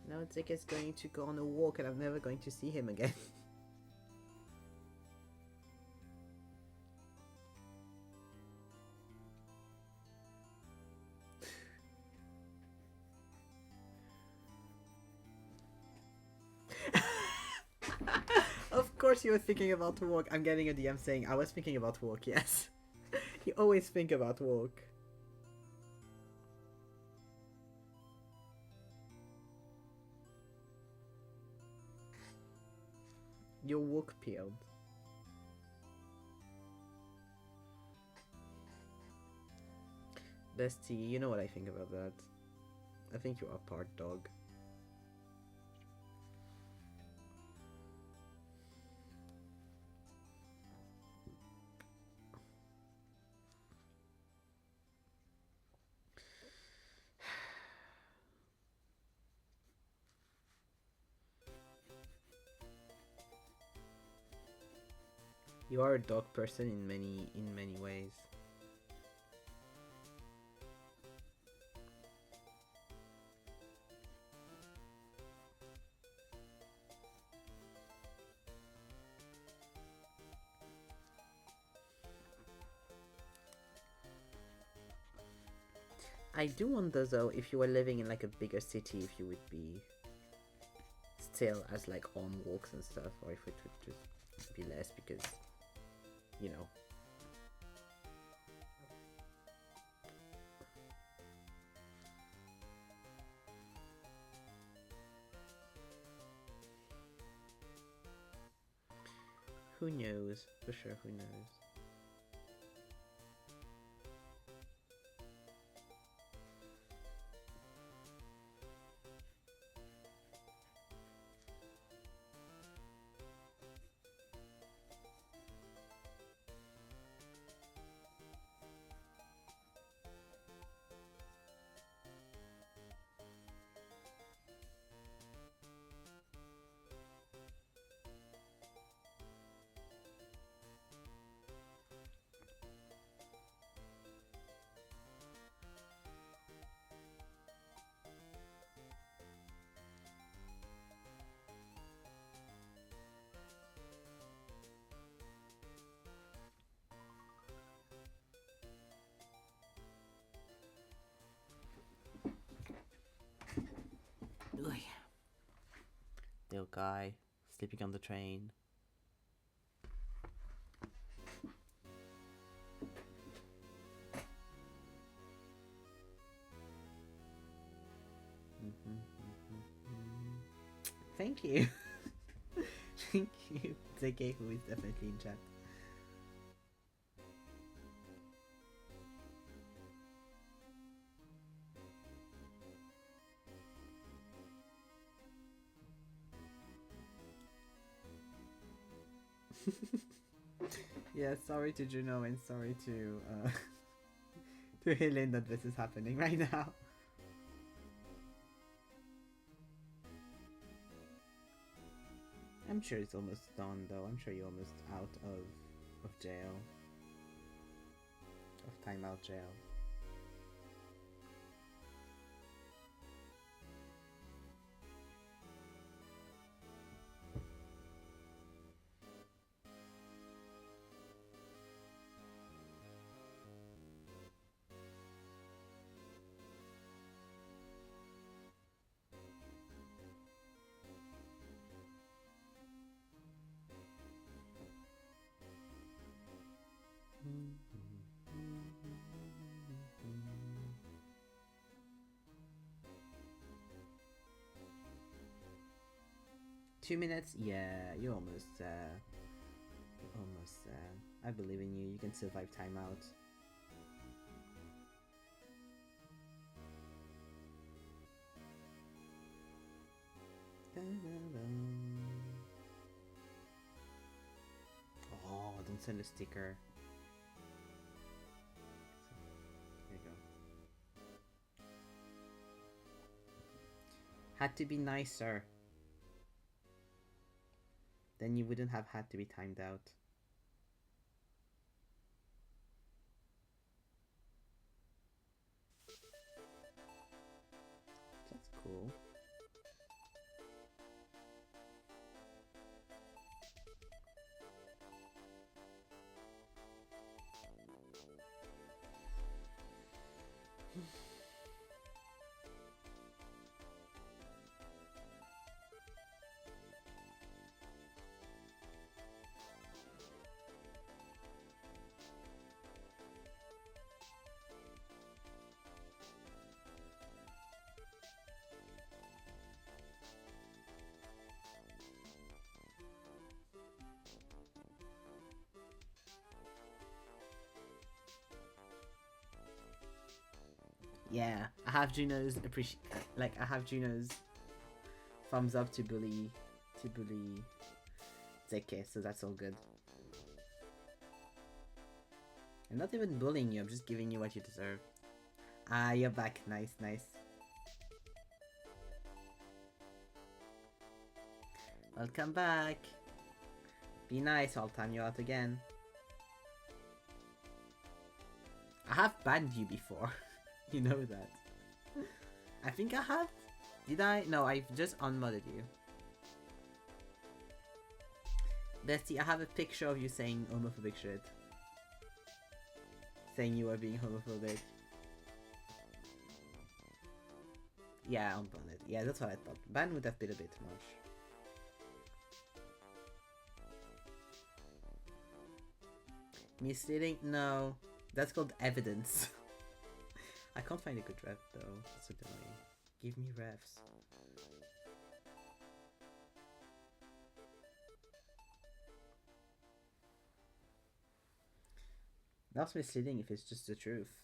Now Zeke is going to go on a walk and I'm never going to see him again. Of course you were thinking about walk. I'm getting a DM saying I was thinking about walk, yes. You always think about walk. Your walk peeled. Bestie, you know what I think about that. I think you are part dog. You are a dog person in many ways. I do wonder though if you were living in like a bigger city, if you would be still as like on walks and stuff, or if it would just be less because, you know. Who knows? For sure, who knows? Little guy sleeping on the train. Thank you. Thank you. Zeke, who is definitely in chat. Yeah, sorry to Juno and sorry to to Helen that this is happening right now. I'm sure it's almost done though. I'm sure you're almost out of jail. Of timeout jail. Two minutes? Yeah, you're almost there. You're almost there. I believe in you. You can survive timeout. Oh, don't send a sticker. There you go. Had to be nicer. Then you wouldn't have had to be timed out. That's cool. Yeah, I have Juno's I have Juno's thumbs up to bully Zeke, so that's all good. I'm not even bullying you, I'm just giving you what you deserve. Ah, you're back. Nice, nice. Welcome back. Be nice, I'll time you out again. I have banned you before. You know that. I think I have. Did I? No, I've just unmodded you. Bestie, I have a picture of you saying homophobic shit. Saying you were being homophobic. Yeah, unbanned it. Yeah, that's what I thought. Ban would have been a bit much. Misleading? No. That's called evidence. I can't find a good ref though. That's so annoying. Give me refs. That's misleading if it's just the truth.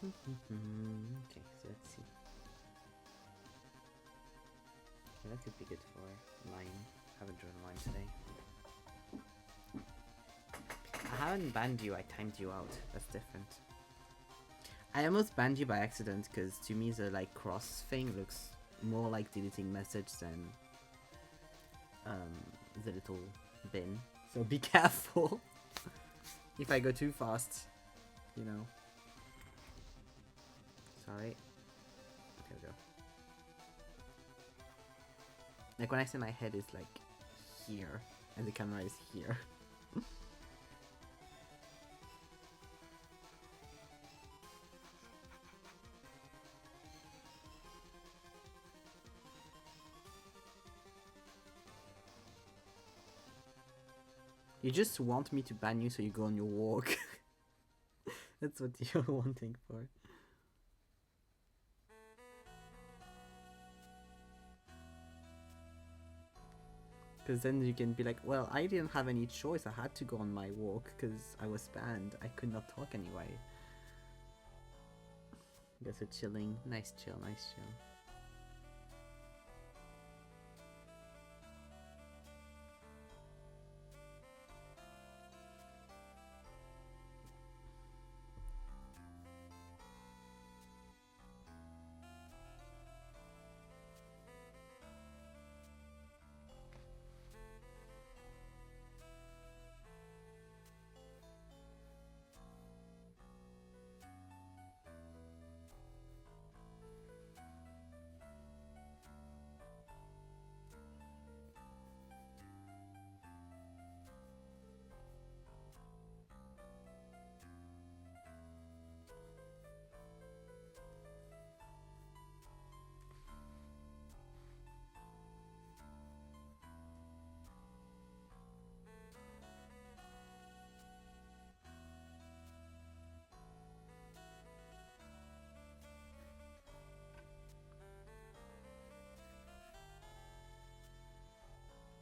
Okay, so let's see. Yeah, that could be good for line. Haven't drawn a line today. I haven't banned you, I timed you out. That's different. I almost banned you by accident because to me the like cross thing looks more like deleting message than the little bin. So be careful if I go too fast, you know. Sorry. There we go. Like when I say my head is like here and the camera is here. You just want me to ban you so you go on your walk. That's what you're wanting for. Because then you can be like, well, I didn't have any choice. I had to go on my walk because I was banned. I could not talk anyway. That's a chilling. Nice chill, nice chill.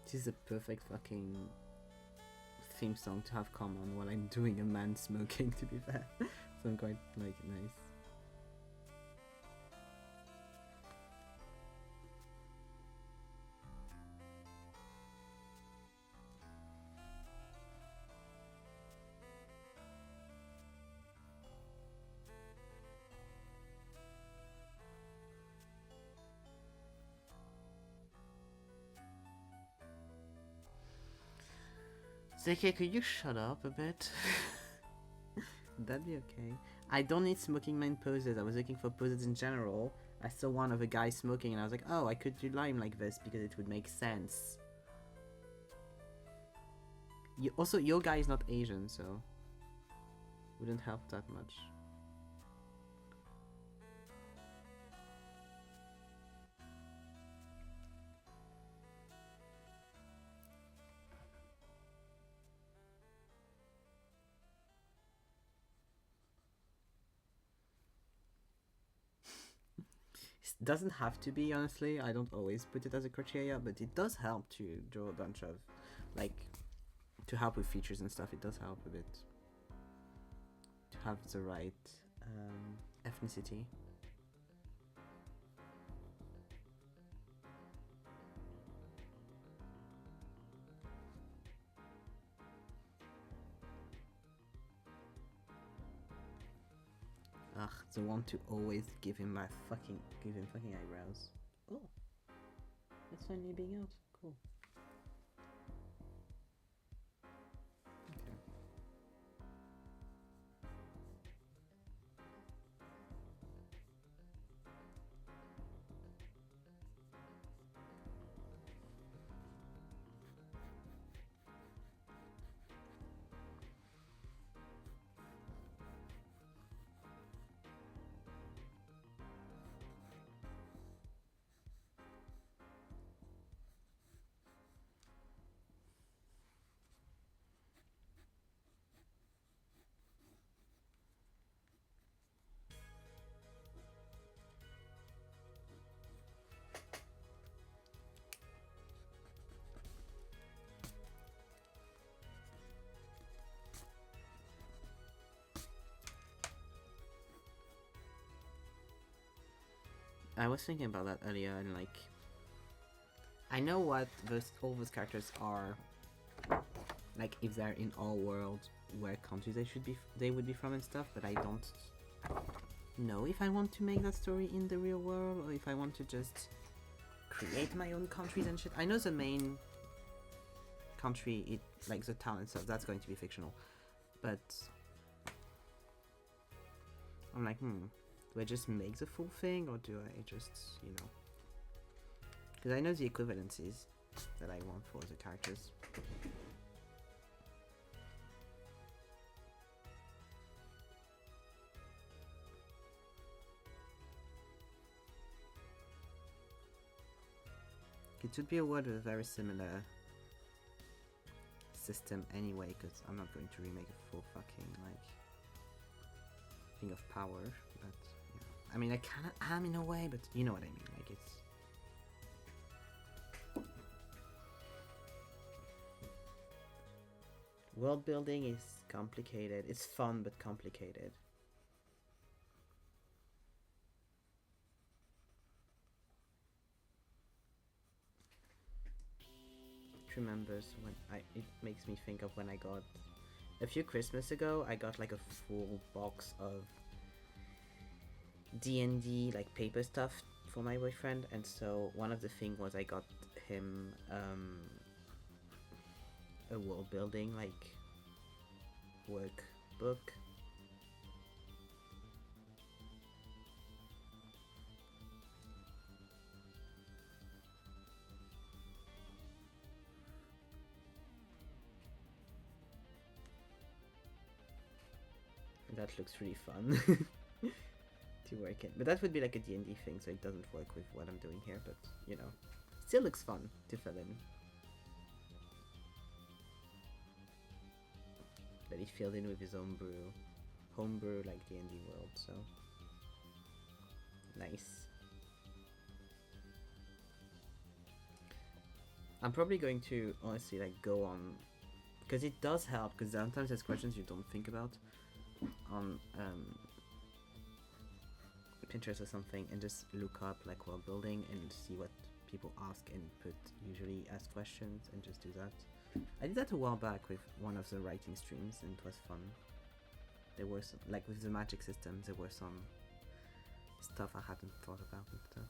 This is a perfect fucking theme song to have come on while I'm doing a man smoking, to be fair. So I'm quite, like, nice. ZK, could you shut up a bit? That'd be okay. I don't need smoking man poses. I was looking for poses in general. I saw one of a guy smoking and I was like, oh, I could do lime like this because it would make sense. Also, your guy is not Asian, so wouldn't help that much. It doesn't have to be, honestly. I don't always put it as a criteria, but it does help to draw a bunch of, like, to help with features and stuff. It does help a bit to have the right ethnicity. Ugh, the one to always give him fucking eyebrows. Oh, that's finally being out. Cool. Okay. I was thinking about that earlier, and like, I know what all those characters are, like if they're in our world, where countries they would be from and stuff, but I don't know if I want to make that story in the real world or if I want to just create my own countries and shit. I know the main country, like the town and stuff, that's going to be fictional, but I'm like, do I just make the full thing, or do I just, Because I know the equivalencies that I want for the characters. It would be a world with a very similar system anyway, because I'm not going to remake a full fucking, like, thing of power, but, yeah. I mean, I kinda am in a way, but you know what I mean, like, it's... World building is complicated. It's fun, but complicated. It remembers when it makes me think of when I got... A few Christmas ago, I got, like, a full box of D&D, like, paper stuff for my boyfriend, and so one of the things was I got him, a world building, like, workbook. That looks really fun to work in. But that would be like a D&D thing, so it doesn't work with what I'm doing here, but, you know. Still looks fun to fill in. That he filled in with his own brew. Homebrew, like D&D world, so... Nice. I'm probably going to, honestly, like, go on... Because it does help, because sometimes there's questions you don't think about on Pinterest or something, and just look up, like, world building and see what people ask and usually ask questions and just do that. I did that a while back with one of the writing streams, and it was fun. There were some, like, with the magic systems, there were some stuff I hadn't thought about and stuff.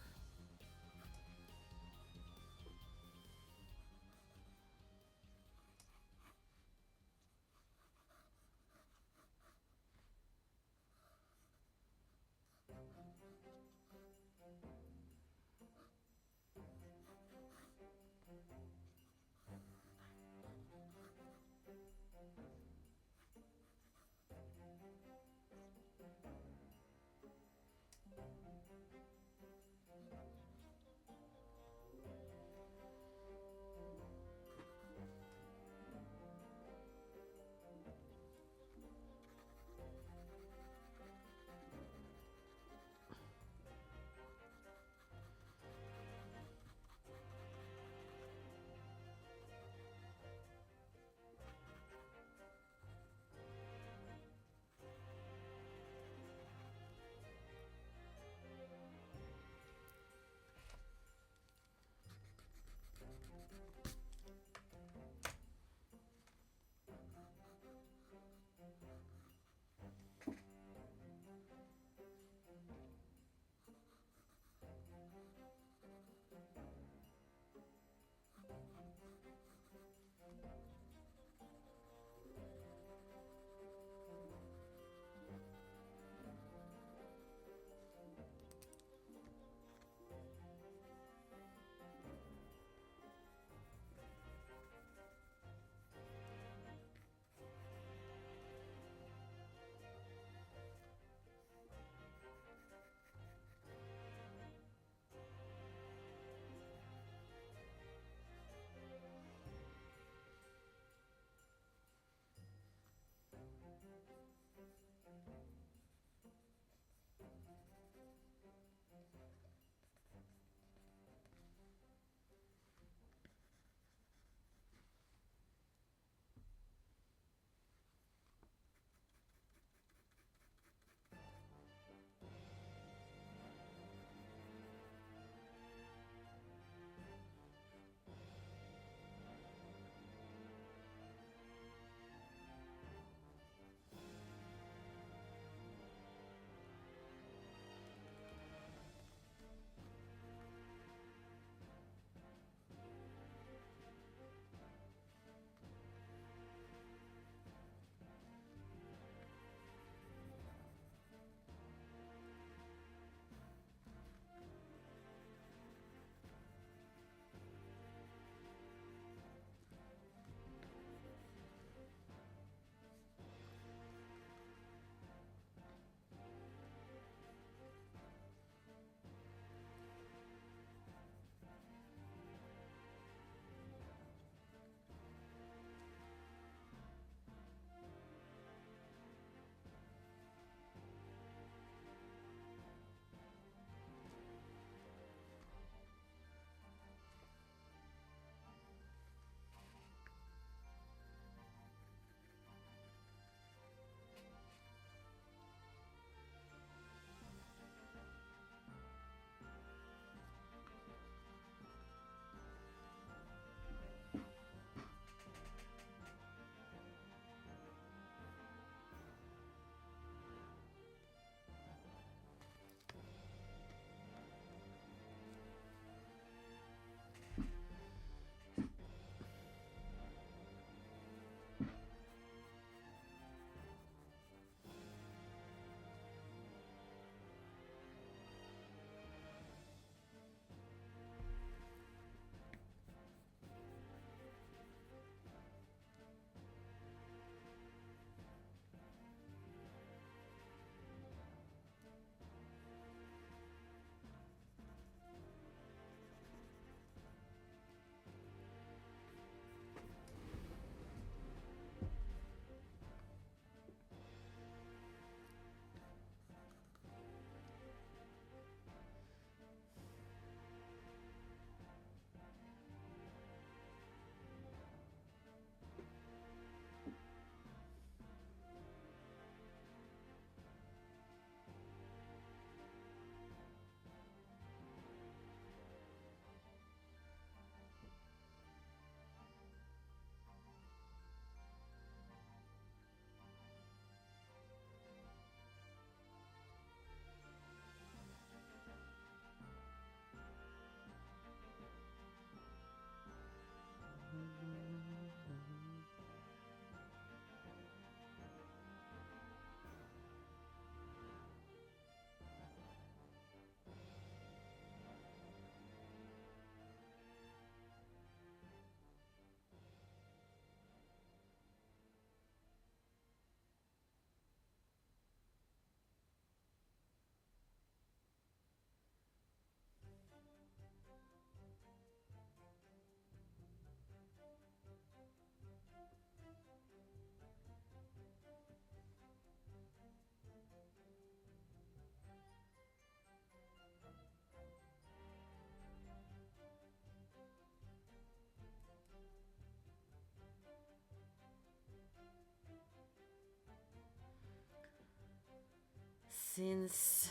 Since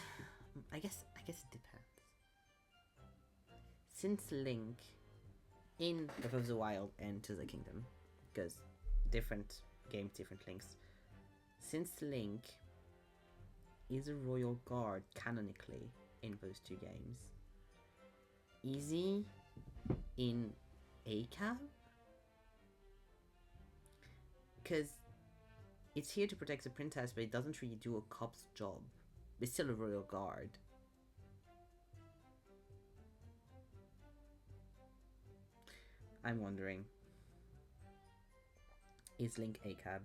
I guess it depends. Since Link in Breath of the Wild and Tears of the Kingdom, because different games, different links. Since Link is a royal guard canonically in those two games, is he in ACAB? Because it's here to protect the princess, but it doesn't really do a cop's job. It's still a royal guard. I'm wondering, is Link ACAB?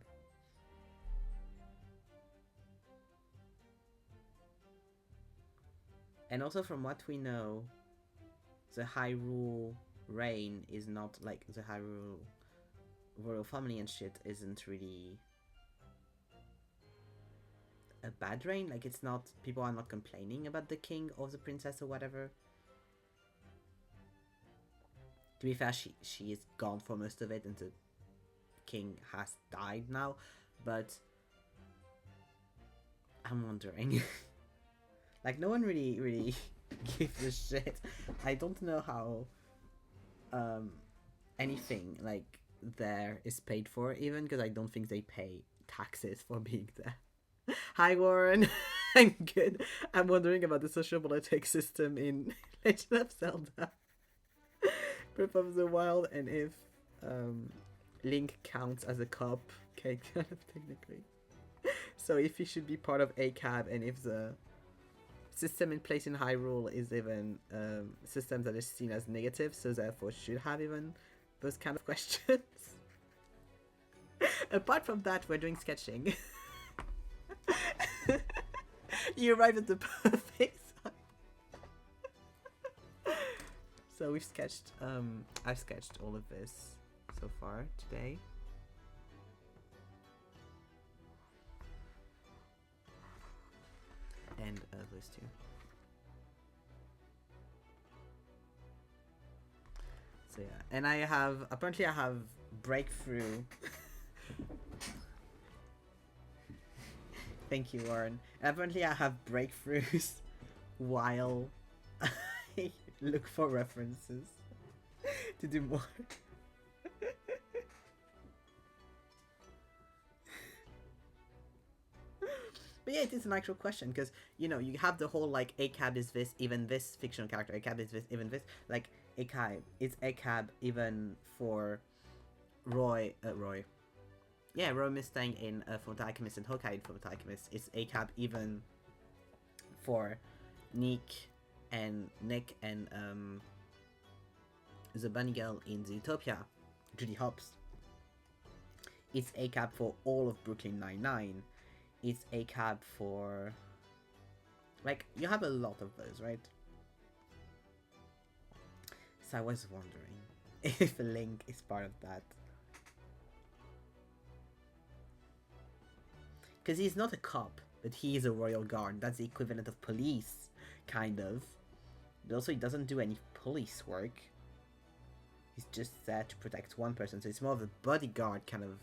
And also from what we know, the Hyrule reign is not like the Hyrule royal family and shit isn't really a bad reign. Like, it's not, people are not complaining about the king or the princess or whatever. To be fair, she is gone for most of it and the king has died now, but I'm wondering. Like, no one really gives a shit. I don't know how anything like there is paid for, even, because I don't think they pay taxes for being there. Hi Warren. I'm good. I'm wondering about the social politics system in Legend of Zelda Breath of the Wild, and if Link counts as a cop, okay, kind of technically. So if he should be part of ACAB, and if the system in place in Hyrule is even systems that is seen as negative, so therefore should have even those kind of questions. Apart from that, we're doing sketching. You arrived at the perfect time. So we've sketched, I've sketched all of this so far today. And those two. So yeah, and I have, apparently I have breakthrough. Thank you, Warren. Apparently I have breakthroughs while I look for references to do more. But yeah, it is an actual question, because, you know, you have the whole, like, ACAB is this, even this fictional character, ACAB is this, even this, like, ACAB, is ACAB even for Roy, yeah, Roy Mustang in Full Metal Alchemist and Hawkeye in Full Metal Alchemist. Is ACAB even for Nick and the bunny girl in Zootopia, Judy Hopps? It's ACAB for all of Brooklyn Nine-Nine. It's ACAB for, like, you have a lot of those, right? So I was wondering if Link is part of that. Because he's not a cop, but he is a royal guard. That's the equivalent of police, kind of. But also, he doesn't do any police work. He's just there to protect one person, so it's more of a bodyguard kind of.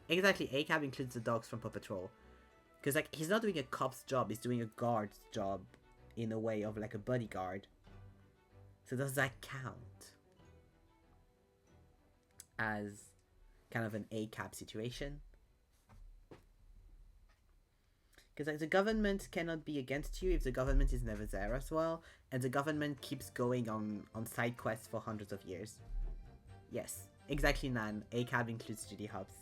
Exactly, ACAB includes the dogs from Paw Patrol. Because, like, he's not doing a cop's job, he's doing a guard's job in a way of, like, a bodyguard. So does that count as kind of an ACAB situation? Because, like, the government cannot be against you if the government is never there as well, and the government keeps going on side quests for hundreds of years. Yes, exactly, Nan. ACAB includes Judy Hopps.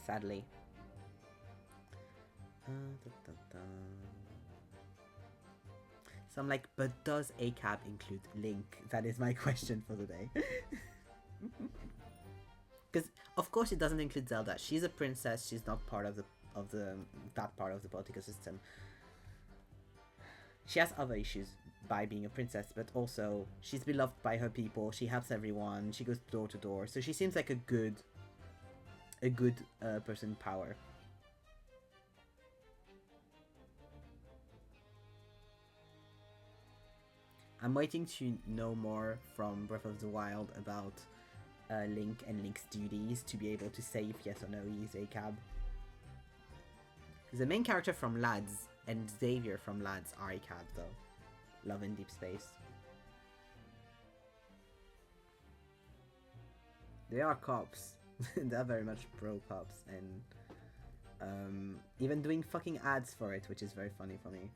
Sadly. So I'm like, but does ACAB include Link? That is my question for the day. Because of course it doesn't include Zelda. She's a princess. She's not part of that part of the political system. She has other issues by being a princess, but also she's beloved by her people. She helps everyone. She goes door to door. So she seems like a good person in power. I'm waiting to know more from Breath of the Wild about Link and Link's duties to be able to say if yes or no he is a cab. The main character from Lads and Xavier from Lads are a cab though. Love in Deep Space. They are cops. They are very much pro cops and even doing fucking ads for it, which is very funny for me.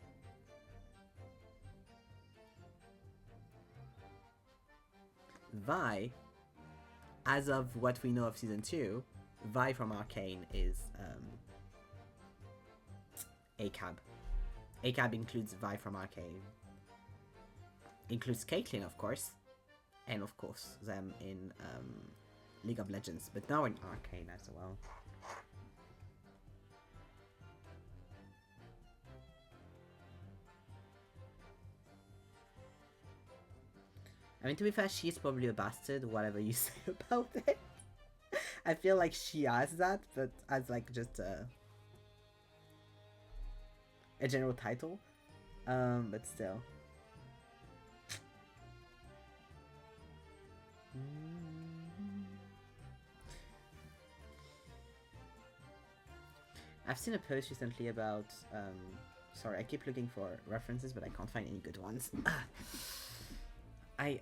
Vi, as of what we know of season 2, Vi from Arcane is ACAB. ACAB includes Vi from Arcane. Includes Caitlyn, of course. And of course, them in League of Legends. But now in Arcane as well. I mean, to be fair, she's probably a bastard, whatever you say about it. I feel like she has that, but as like just a general title. But still. I've seen a post recently about, sorry, I keep looking for references, but I can't find any good ones.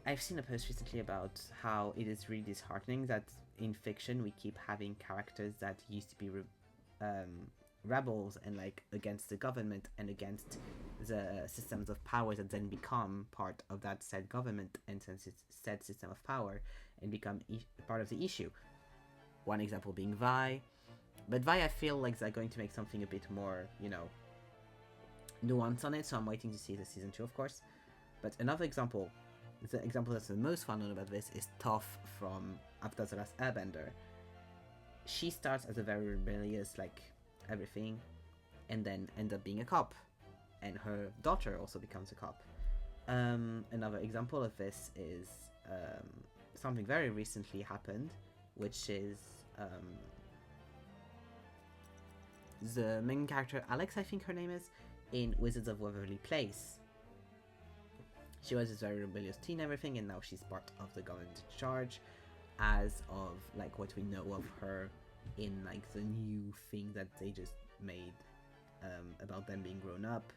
I've seen a post recently about how it is really disheartening that in fiction we keep having characters that used to be rebels and like against the government and against the systems of power that then become part of that said government and said system of power and become part of the issue. One example being Vi. But Vi, I feel like they're going to make something a bit more, you know, nuance on it, so I'm waiting to see the season 2, of course. But another example, the example that's the most well known about this is Toph from Avatar: The Last Airbender. She starts as a very rebellious, like, everything, and then ends up being a cop. And her daughter also becomes a cop. Another example of this is something very recently happened, which is the main character, Alex, I think her name is, in Wizards of Waverly Place. She was this very rebellious teen and everything, and now she's part of the government in charge, as of like what we know of her in like the new thing that they just made about them being grown up.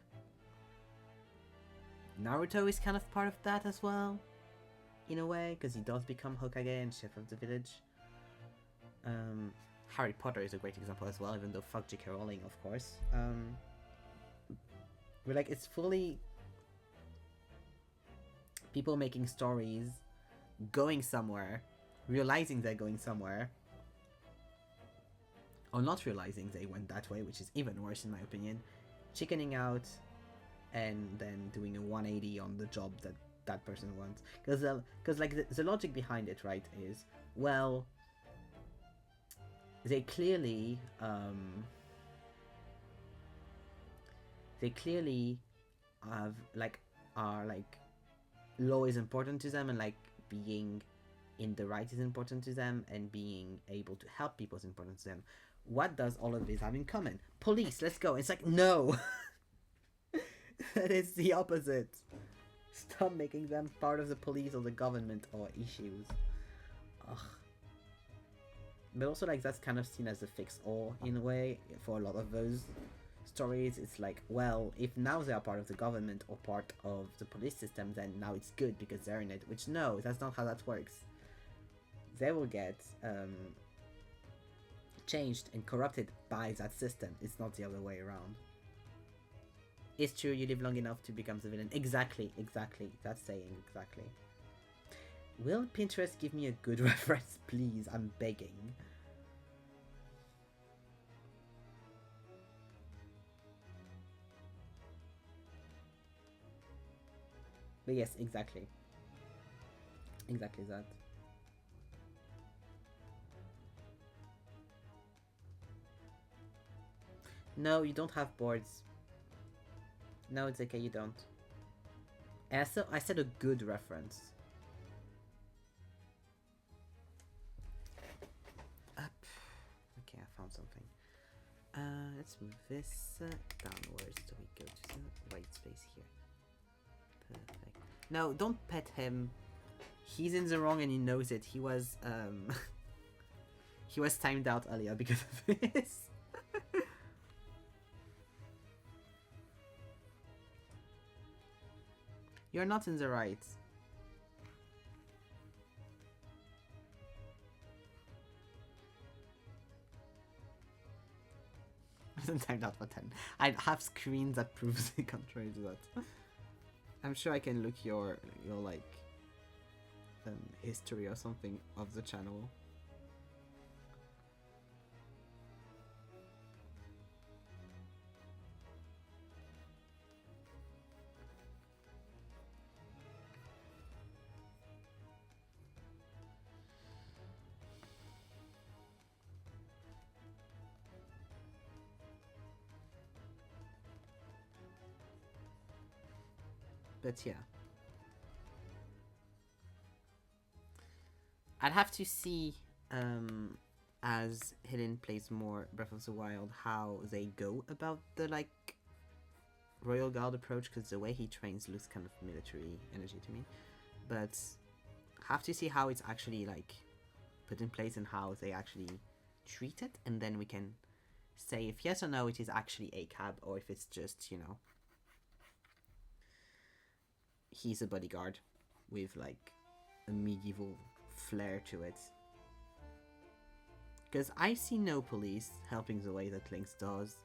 Naruto is kind of part of that as well, in a way, because he does become Hokage and chef of the village. Harry Potter is a great example as well, even though fuck J.K. Rowling, of course. But like, it's fully people making stories, going somewhere, realizing they're going somewhere, or not realizing they went that way, which is even worse in my opinion, chickening out, and then doing a 180 on the job that that person wants. Because like the logic behind it, right, is, well, they clearly have are like law is important to them, and like being in the right is important to them, and being able to help people is important to them. What does all of this have in common? Police, let's go. It's like, no. That is the opposite. Stop making them part of the police or the government or issues. Ugh. But also, like, that's kind of seen as a fix-all in a way for a lot of those stories. It's like, well, if now they are part of the government or part of the police system, then now it's good because they're in it. Which, no, that's not how that works. They will get changed and corrupted by that system. It's not the other way around. It's true, you live long enough to become the villain. Exactly, exactly. That's saying exactly. Will Pinterest give me a good reference, please? I'm begging. But yes, exactly. Exactly that. No, you don't have boards. No, it's okay, you don't. And I said a good reference. Up. Okay, I found something. Let's move this downwards so we go to the white space here. Perfect. No, don't pet him. He's in the wrong and he knows it. He was he was timed out earlier because of this. You're not in the right. I wasn't timed out for 10. I have screens that proves the contrary to that. I'm sure I can look your like history or something of the channel. But yeah. I'd have to see, as Helen plays more Breath of the Wild, how they go about the, like, Royal Guard approach, because the way he trains looks kind of military energy to me. But have to see how it's actually, like, put in place and how they actually treat it, and then we can say if yes or no it is actually a cab, or if it's just, you know, he's a bodyguard with, like, a medieval flair to it. Because I see no police helping the way that Link does.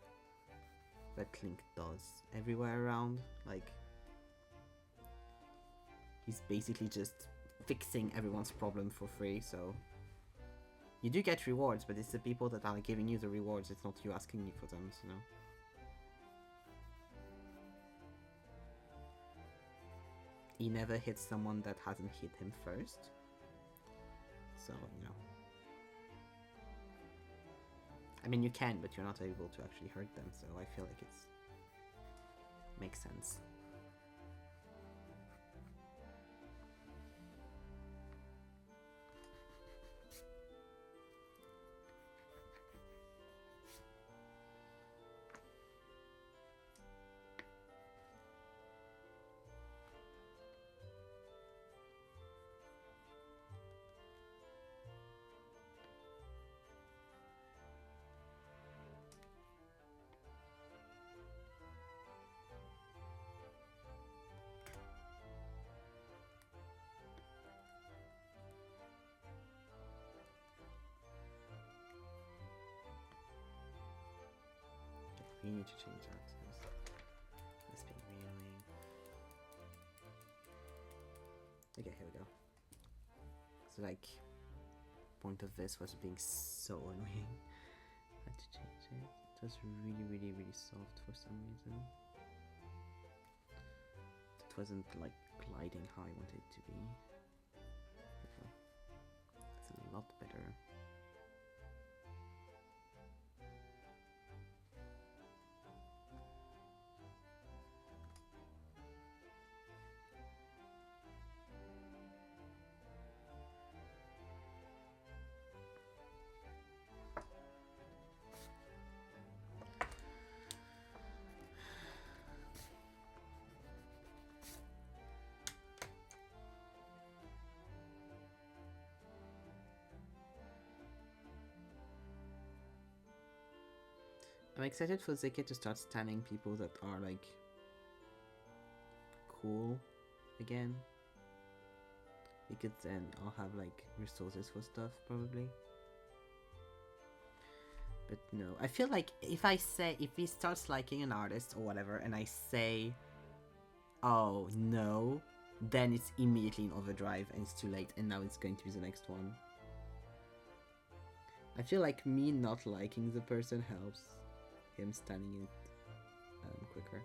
Everywhere around. Like, he's basically just fixing everyone's problem for free, so... You do get rewards, but it's the people that are giving you the rewards, it's not you asking you for them, you know? He never hits someone that hasn't hit him first. So, you know. I mean, you can, but you're not able to actually hurt them, so I feel like it's... makes sense. We need to change that. That's being really annoying. Okay, here we go. So, like, point of this was being so annoying. I had to change it. It was really soft for some reason. It wasn't, like, gliding how I wanted it to be. It's a lot better. I'm excited for Zeke to start standing people that are, like, cool again. Because then I'll have, like, resources for stuff, probably. But no, I feel like if he starts liking an artist or whatever, and I say, oh, no, then it's immediately in overdrive, and it's too late, and now it's going to be the next one. I feel like me not liking the person helps him standing it quicker.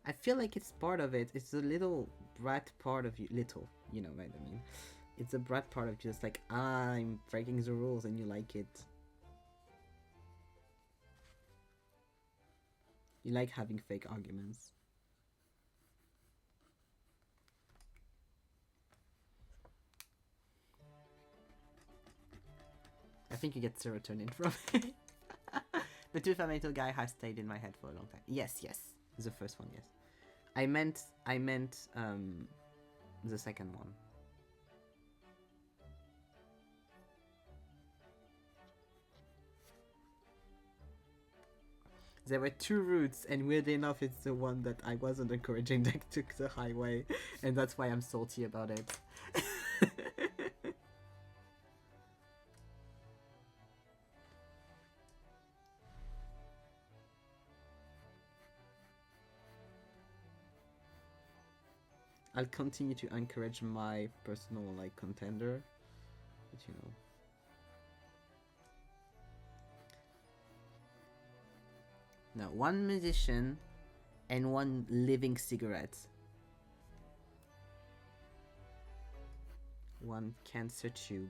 I feel like it's part of it. It's a little brat part of you. Little, you know what I mean. It's a brat part of just like, I'm breaking the rules and you like it. You like having fake arguments. I think you get serotonin from it. The tomato guy has stayed in my head for a long time. Yes, the first one, yes. I meant the second one. There were two routes, and weirdly enough, it's the one that I wasn't encouraging that took the highway, and that's why I'm salty about it. I'll continue to encourage my personal like contender, but you know. No, one musician and one living cigarette. One cancer tube.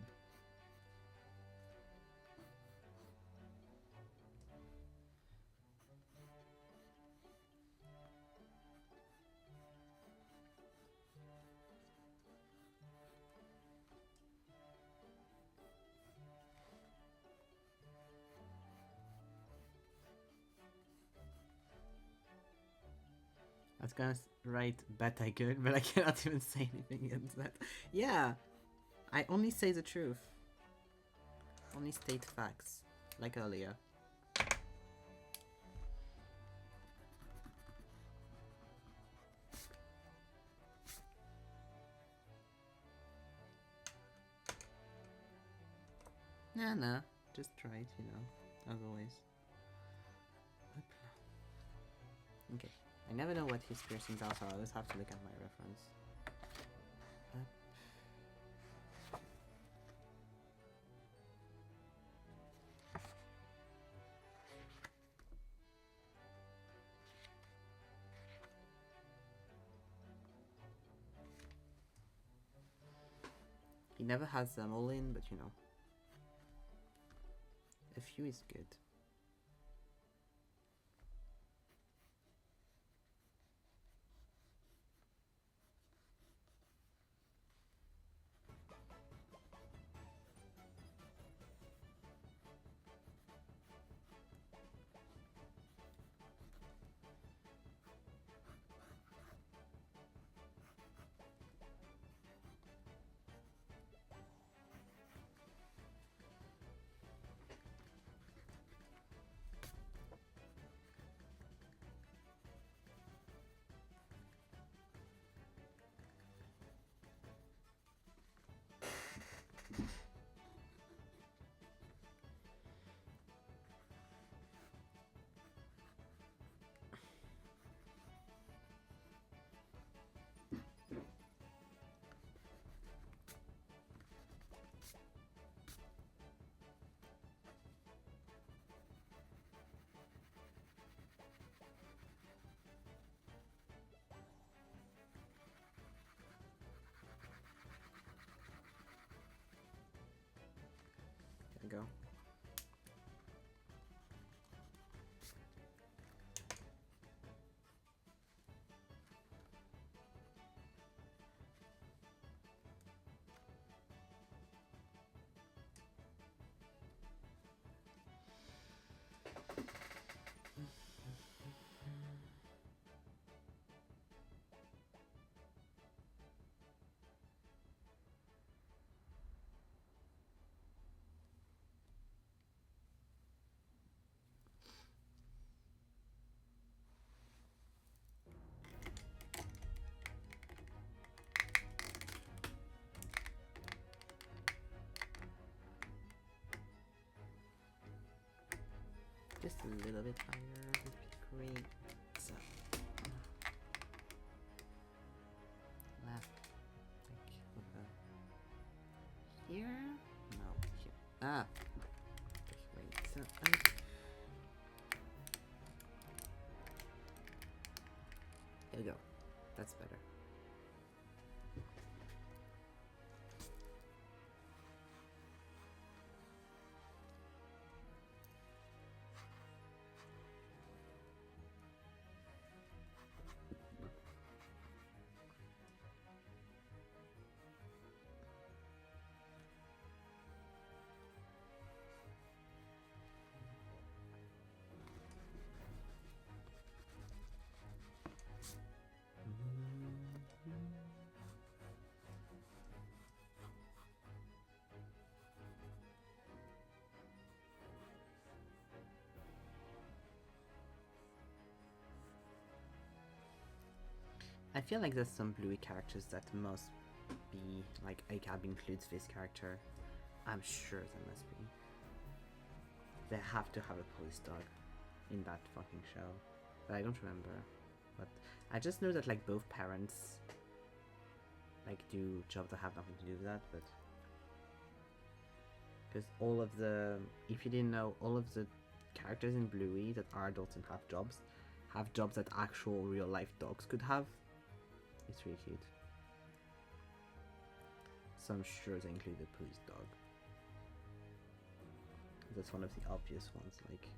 I was gonna write bet I good, but I cannot even say anything against that. Yeah, I only say the truth. Only state facts, like earlier. Nah, just try it, you know, as always. Okay, I never know what his piercings are, so I always have to look at my reference. He never has them all in, but you know, a few is good. There we go. Just a little bit higher would be great. So, left, like over here? No, here. Ah, wait. So, there we go. That's better. I feel like there's some Bluey characters that must be like ACAB includes this character. I'm sure there must be. They have to have a police dog in that fucking show. But I don't remember. But I just know that like both parents like do jobs that have nothing to do with that, but because all of the, if you didn't know, all of the characters in Bluey that are adults and have jobs that actual real life dogs could have. It's really cute. So I'm sure they include the police dog. That's one of the obvious ones, like.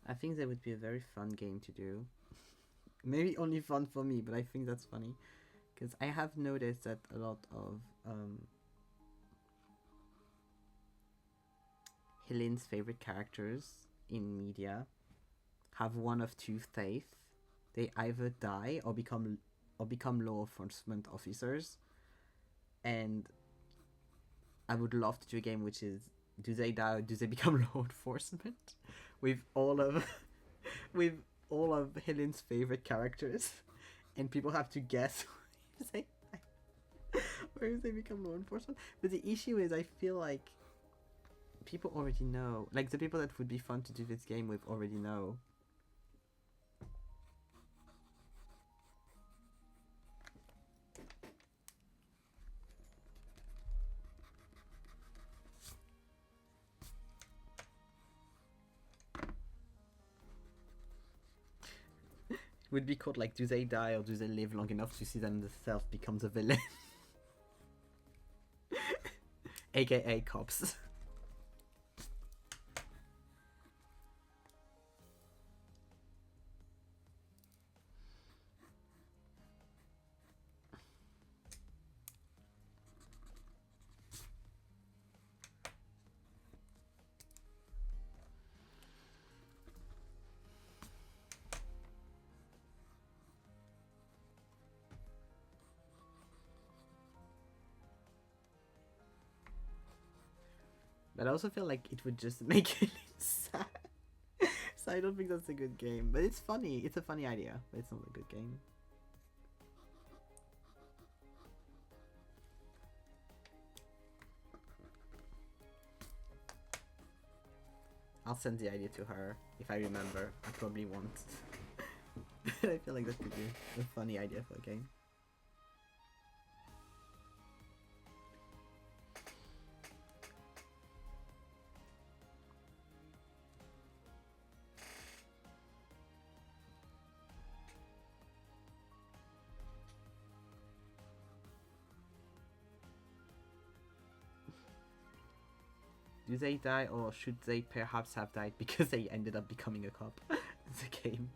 I think that would be a very fun game to do. Maybe only fun for me, but I think that's funny. Because I have noticed that a lot of Helene's favorite characters in media have one of two fates. They either die or become law enforcement officers. And I would love to do a game which is, do they die or do they become law enforcement? With all of with all of Helene's favorite characters, and people have to guess if they die or if they become law enforcement. But the issue is, I feel like people already know. Like, the people that would be fun to do this game with already know. would be called like, do they die or do they live long enough to see themselves become the villain? AKA cops. But I also feel like it would just make it sad. So I don't think that's a good game. But it's funny. It's a funny idea, but it's not a good game. I'll send the idea to her if I remember. I probably won't. I feel like that could be a funny idea for a game. Do they die, or should they perhaps have died because they ended up becoming a cop? It's a game.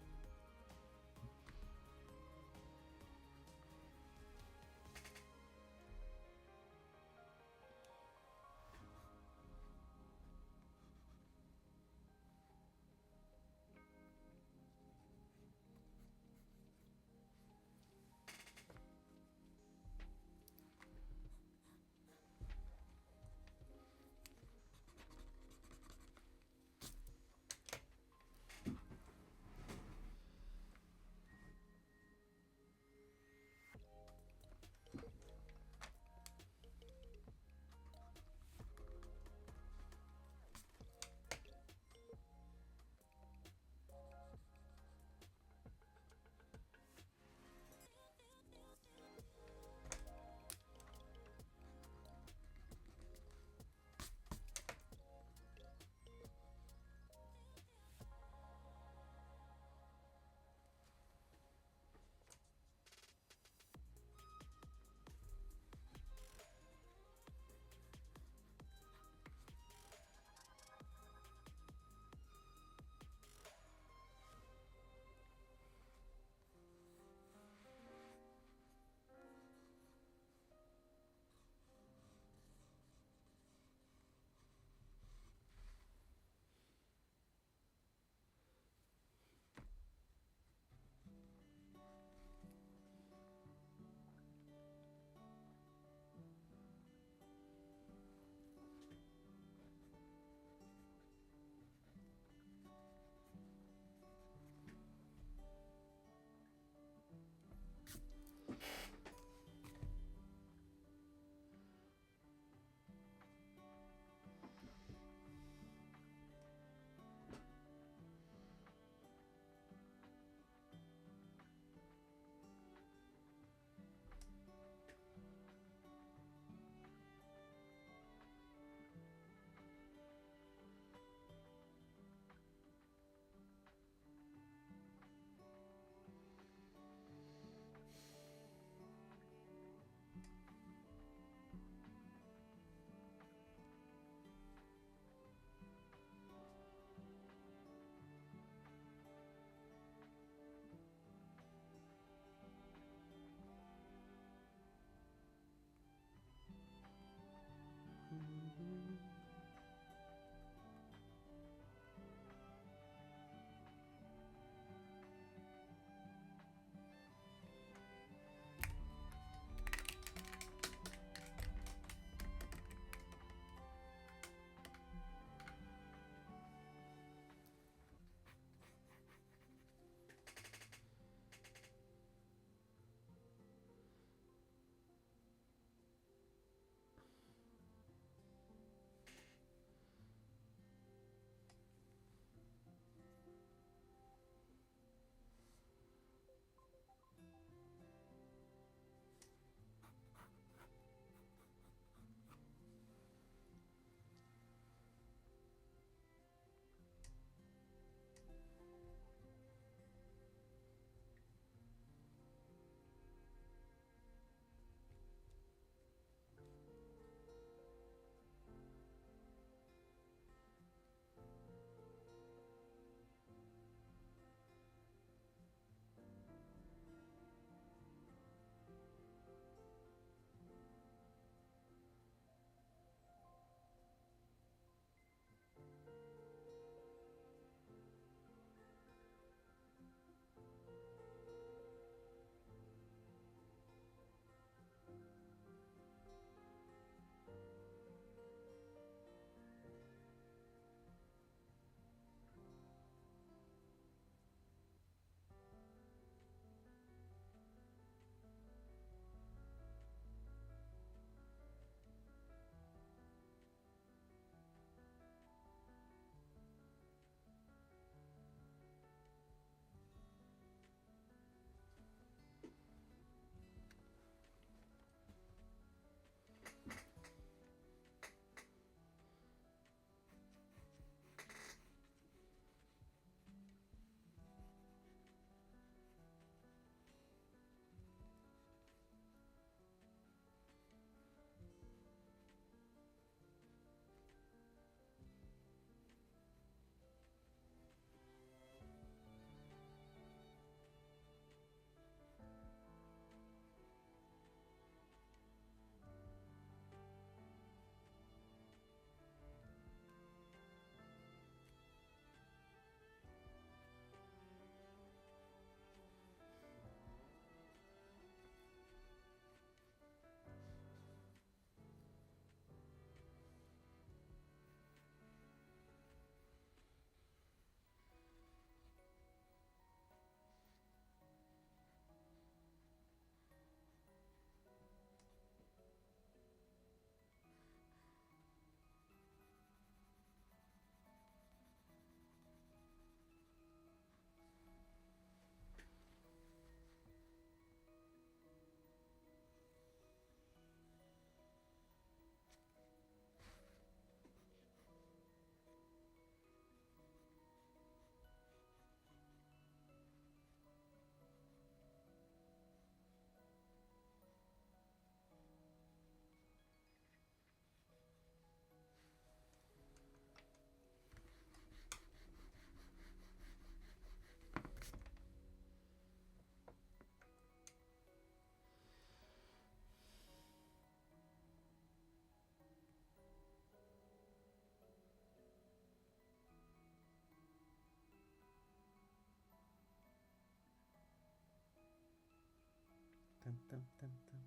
Dum, dum, dum.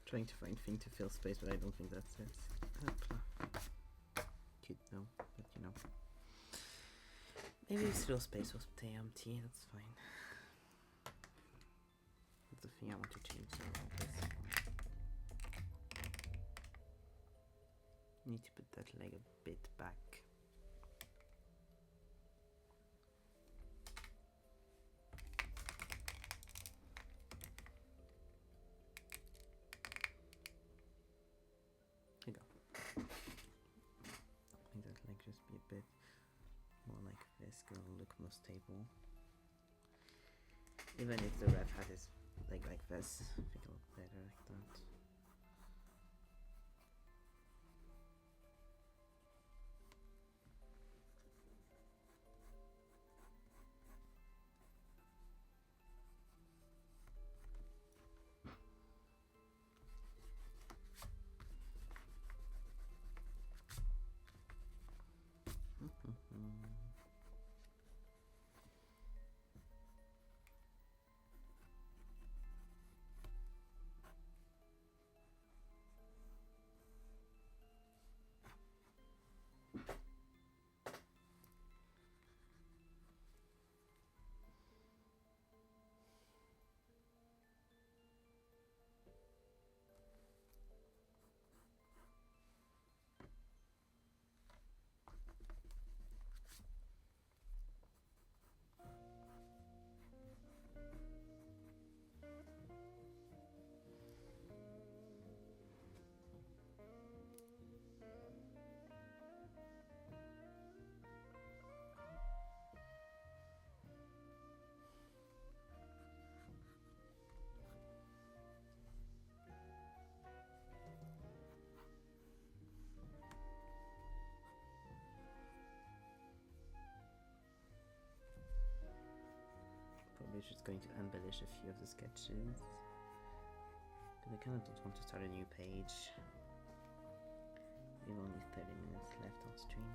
Trying to find thing to fill space, but I don't think that's it. Could know, but you know. Maybe if fill space was empty, that's fine. That's the thing I want to change. So need to put that leg a bit back. There you go. I think that leg just be a bit more like this, gonna look more stable. Even if the ref had his leg like this, I think it'll look better like that. Probably just going to embellish a few of the sketches. But I kind of don't want to start a new page. We have only 30 minutes left on stream.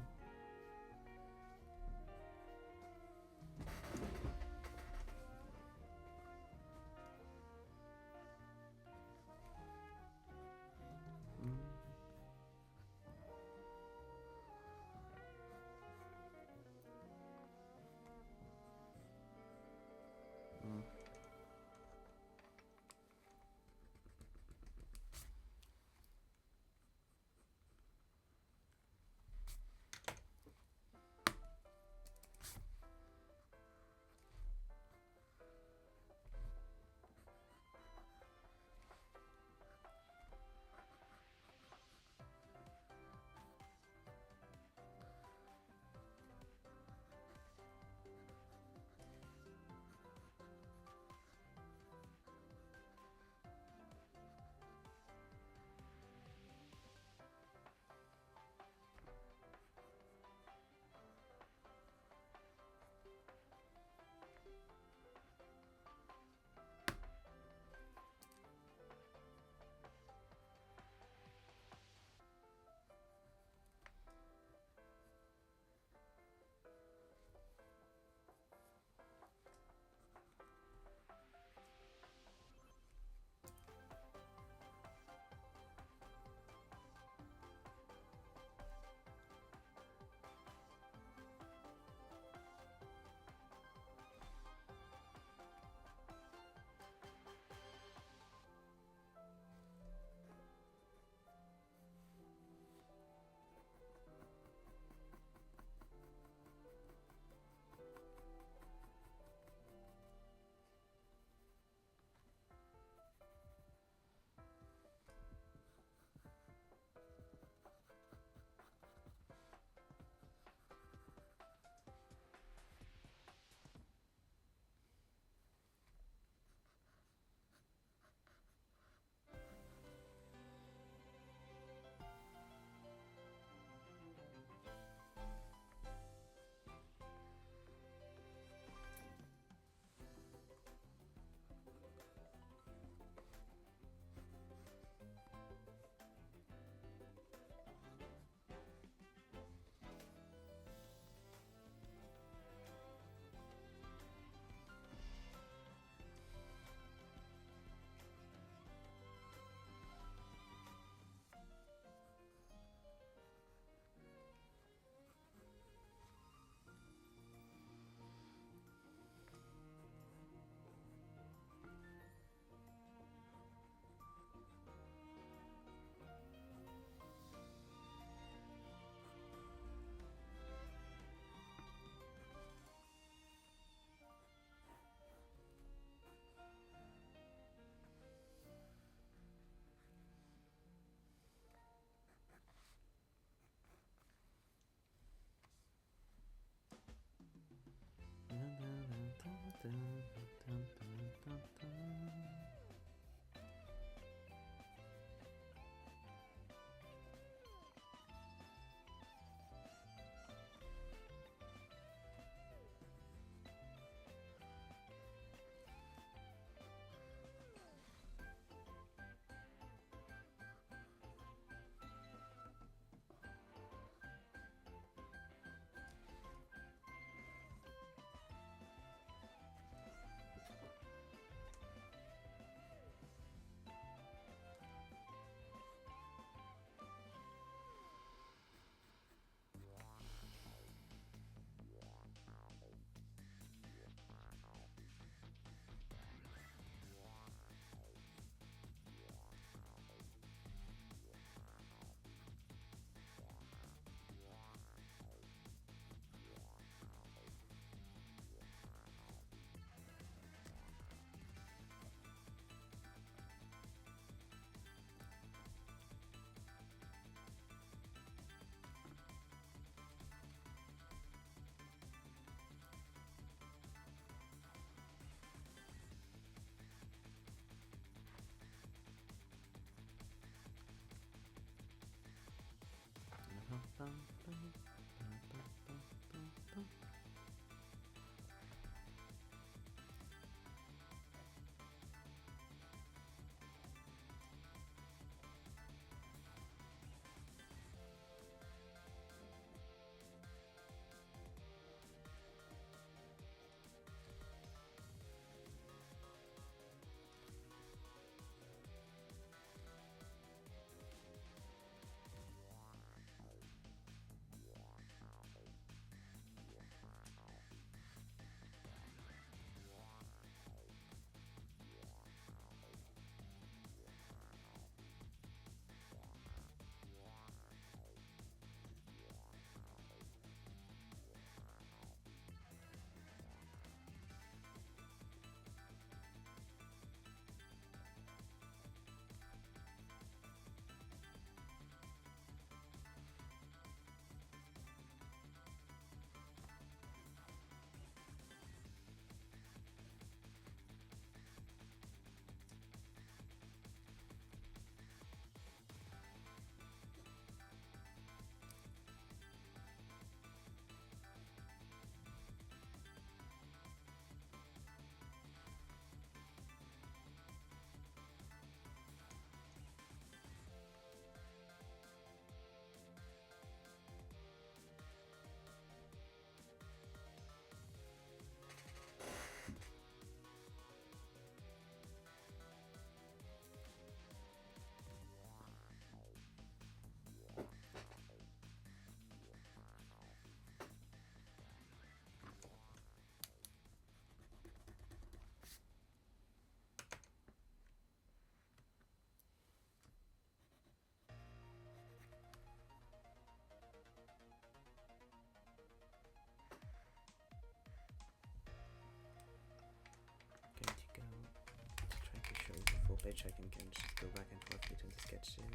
Page, I can just go back and forth between the sketch series.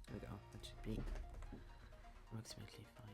There we go, that should be approximately fine.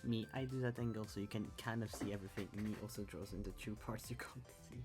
Me, I do that angle so you can kind of see everything. Me also draws in the two parts you can't see.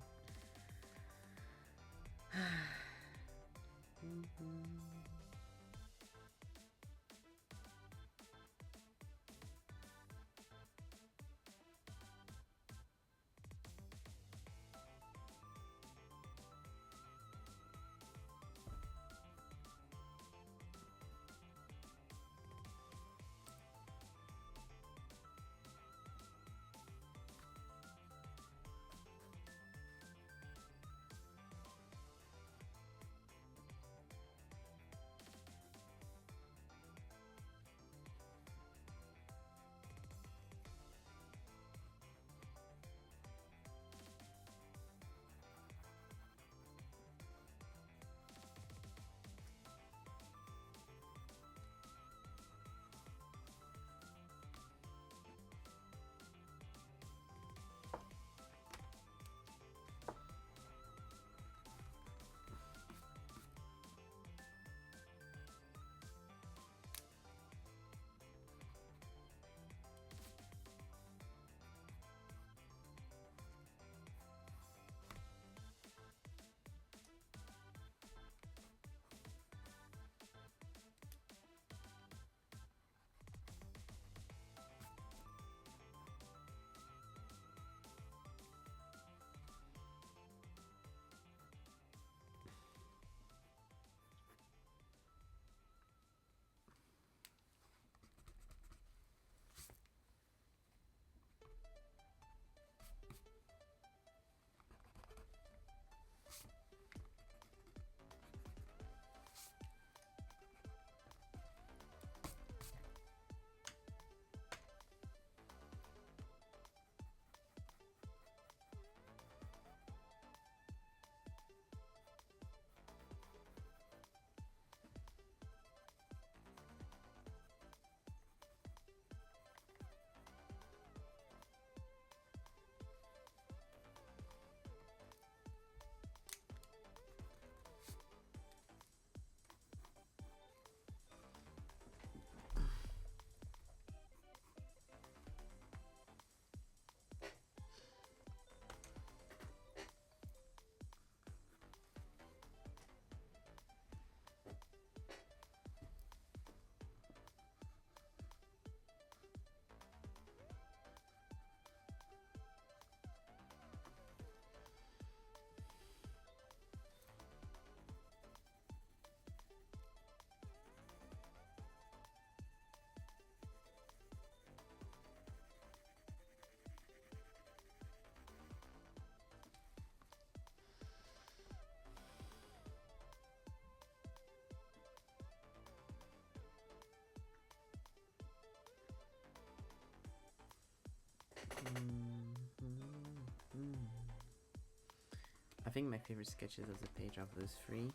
I think my favorite sketches of the page are those three.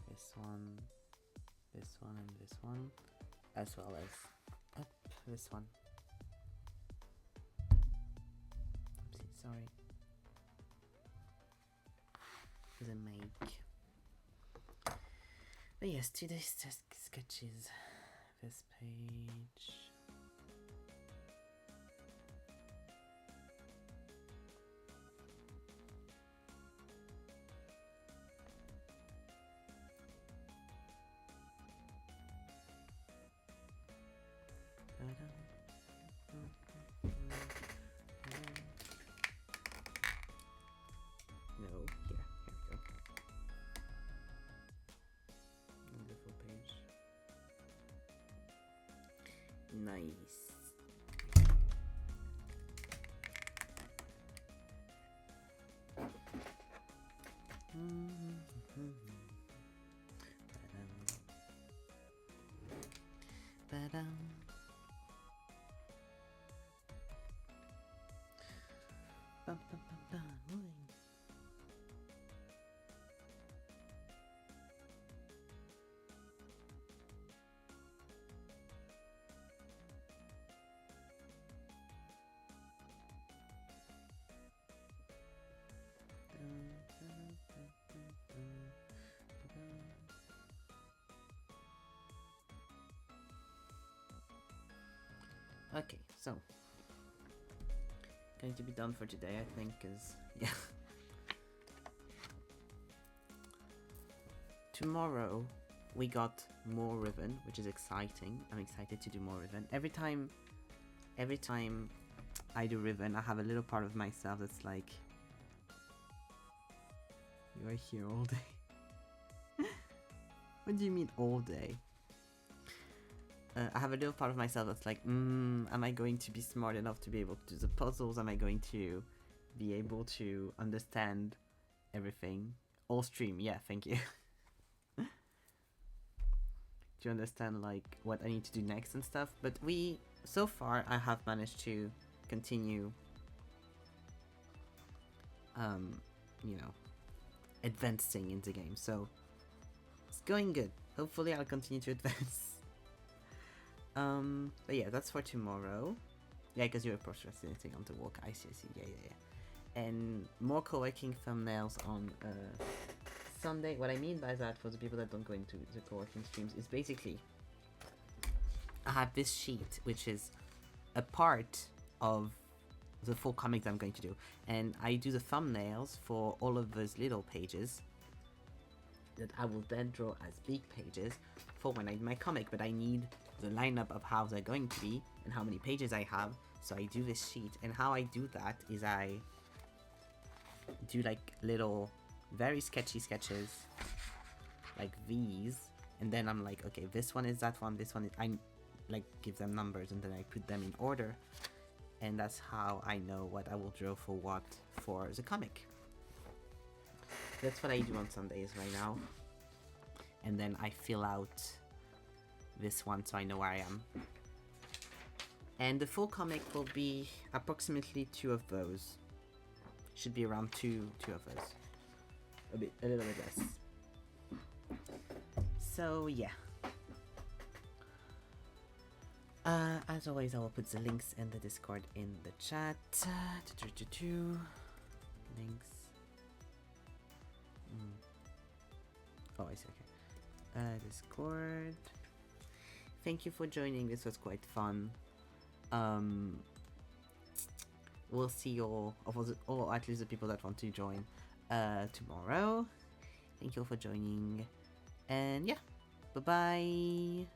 This one, and this one, as well as this one. Oopsie, sorry. The make. But yes, today's sketches. This page. No, here we go. Wonderful page. Nice. Ba-dum. Bum, bum, bum, bum. Okay, so going to be done for today, I think, because yeah. Tomorrow we got more ribbon, which is exciting. I'm excited to do more ribbon. Every time I do ribbon, I have a little part of myself that's like, you are here all day. What do you mean all day? I have a little part of myself that's like, am I going to be smart enough to be able to do the puzzles? Am I going to be able to understand everything? All stream, yeah, thank you. To understand like what I need to do next and stuff. But so far I have managed to continue, you know, advancing in the game. So it's going good. Hopefully I'll continue to advance. But yeah, that's for tomorrow. Yeah, because you're procrastinating on the walk. I see. Yeah. And more co-working thumbnails on Sunday. What I mean by that, for the people that don't go into the co-working streams, is basically I have this sheet which is a part of the full comics I'm going to do, and I do the thumbnails for all of those little pages that I will then draw as big pages for when I do my comic. But I need the lineup of how they're going to be and how many pages I have, so I do this sheet. And how I do that is I do like little very sketchy sketches like these, and then I'm like, okay, this one is that one, this one is, I like give them numbers and then I put them in order, and that's how I know what I will draw for what for the comic. That's what I do on Sundays right now, and then I fill out this one so I know where I am. And the full comic will be approximately 2 of those. Should be around two of those. A little bit less. So yeah. As always, I will put the links and the Discord in the chat. Links. Oh, I see. Okay. Discord. Thank you for joining. This was quite fun. We'll see you all, or at least the people that want to join, tomorrow. Thank you all for joining. And yeah, bye bye.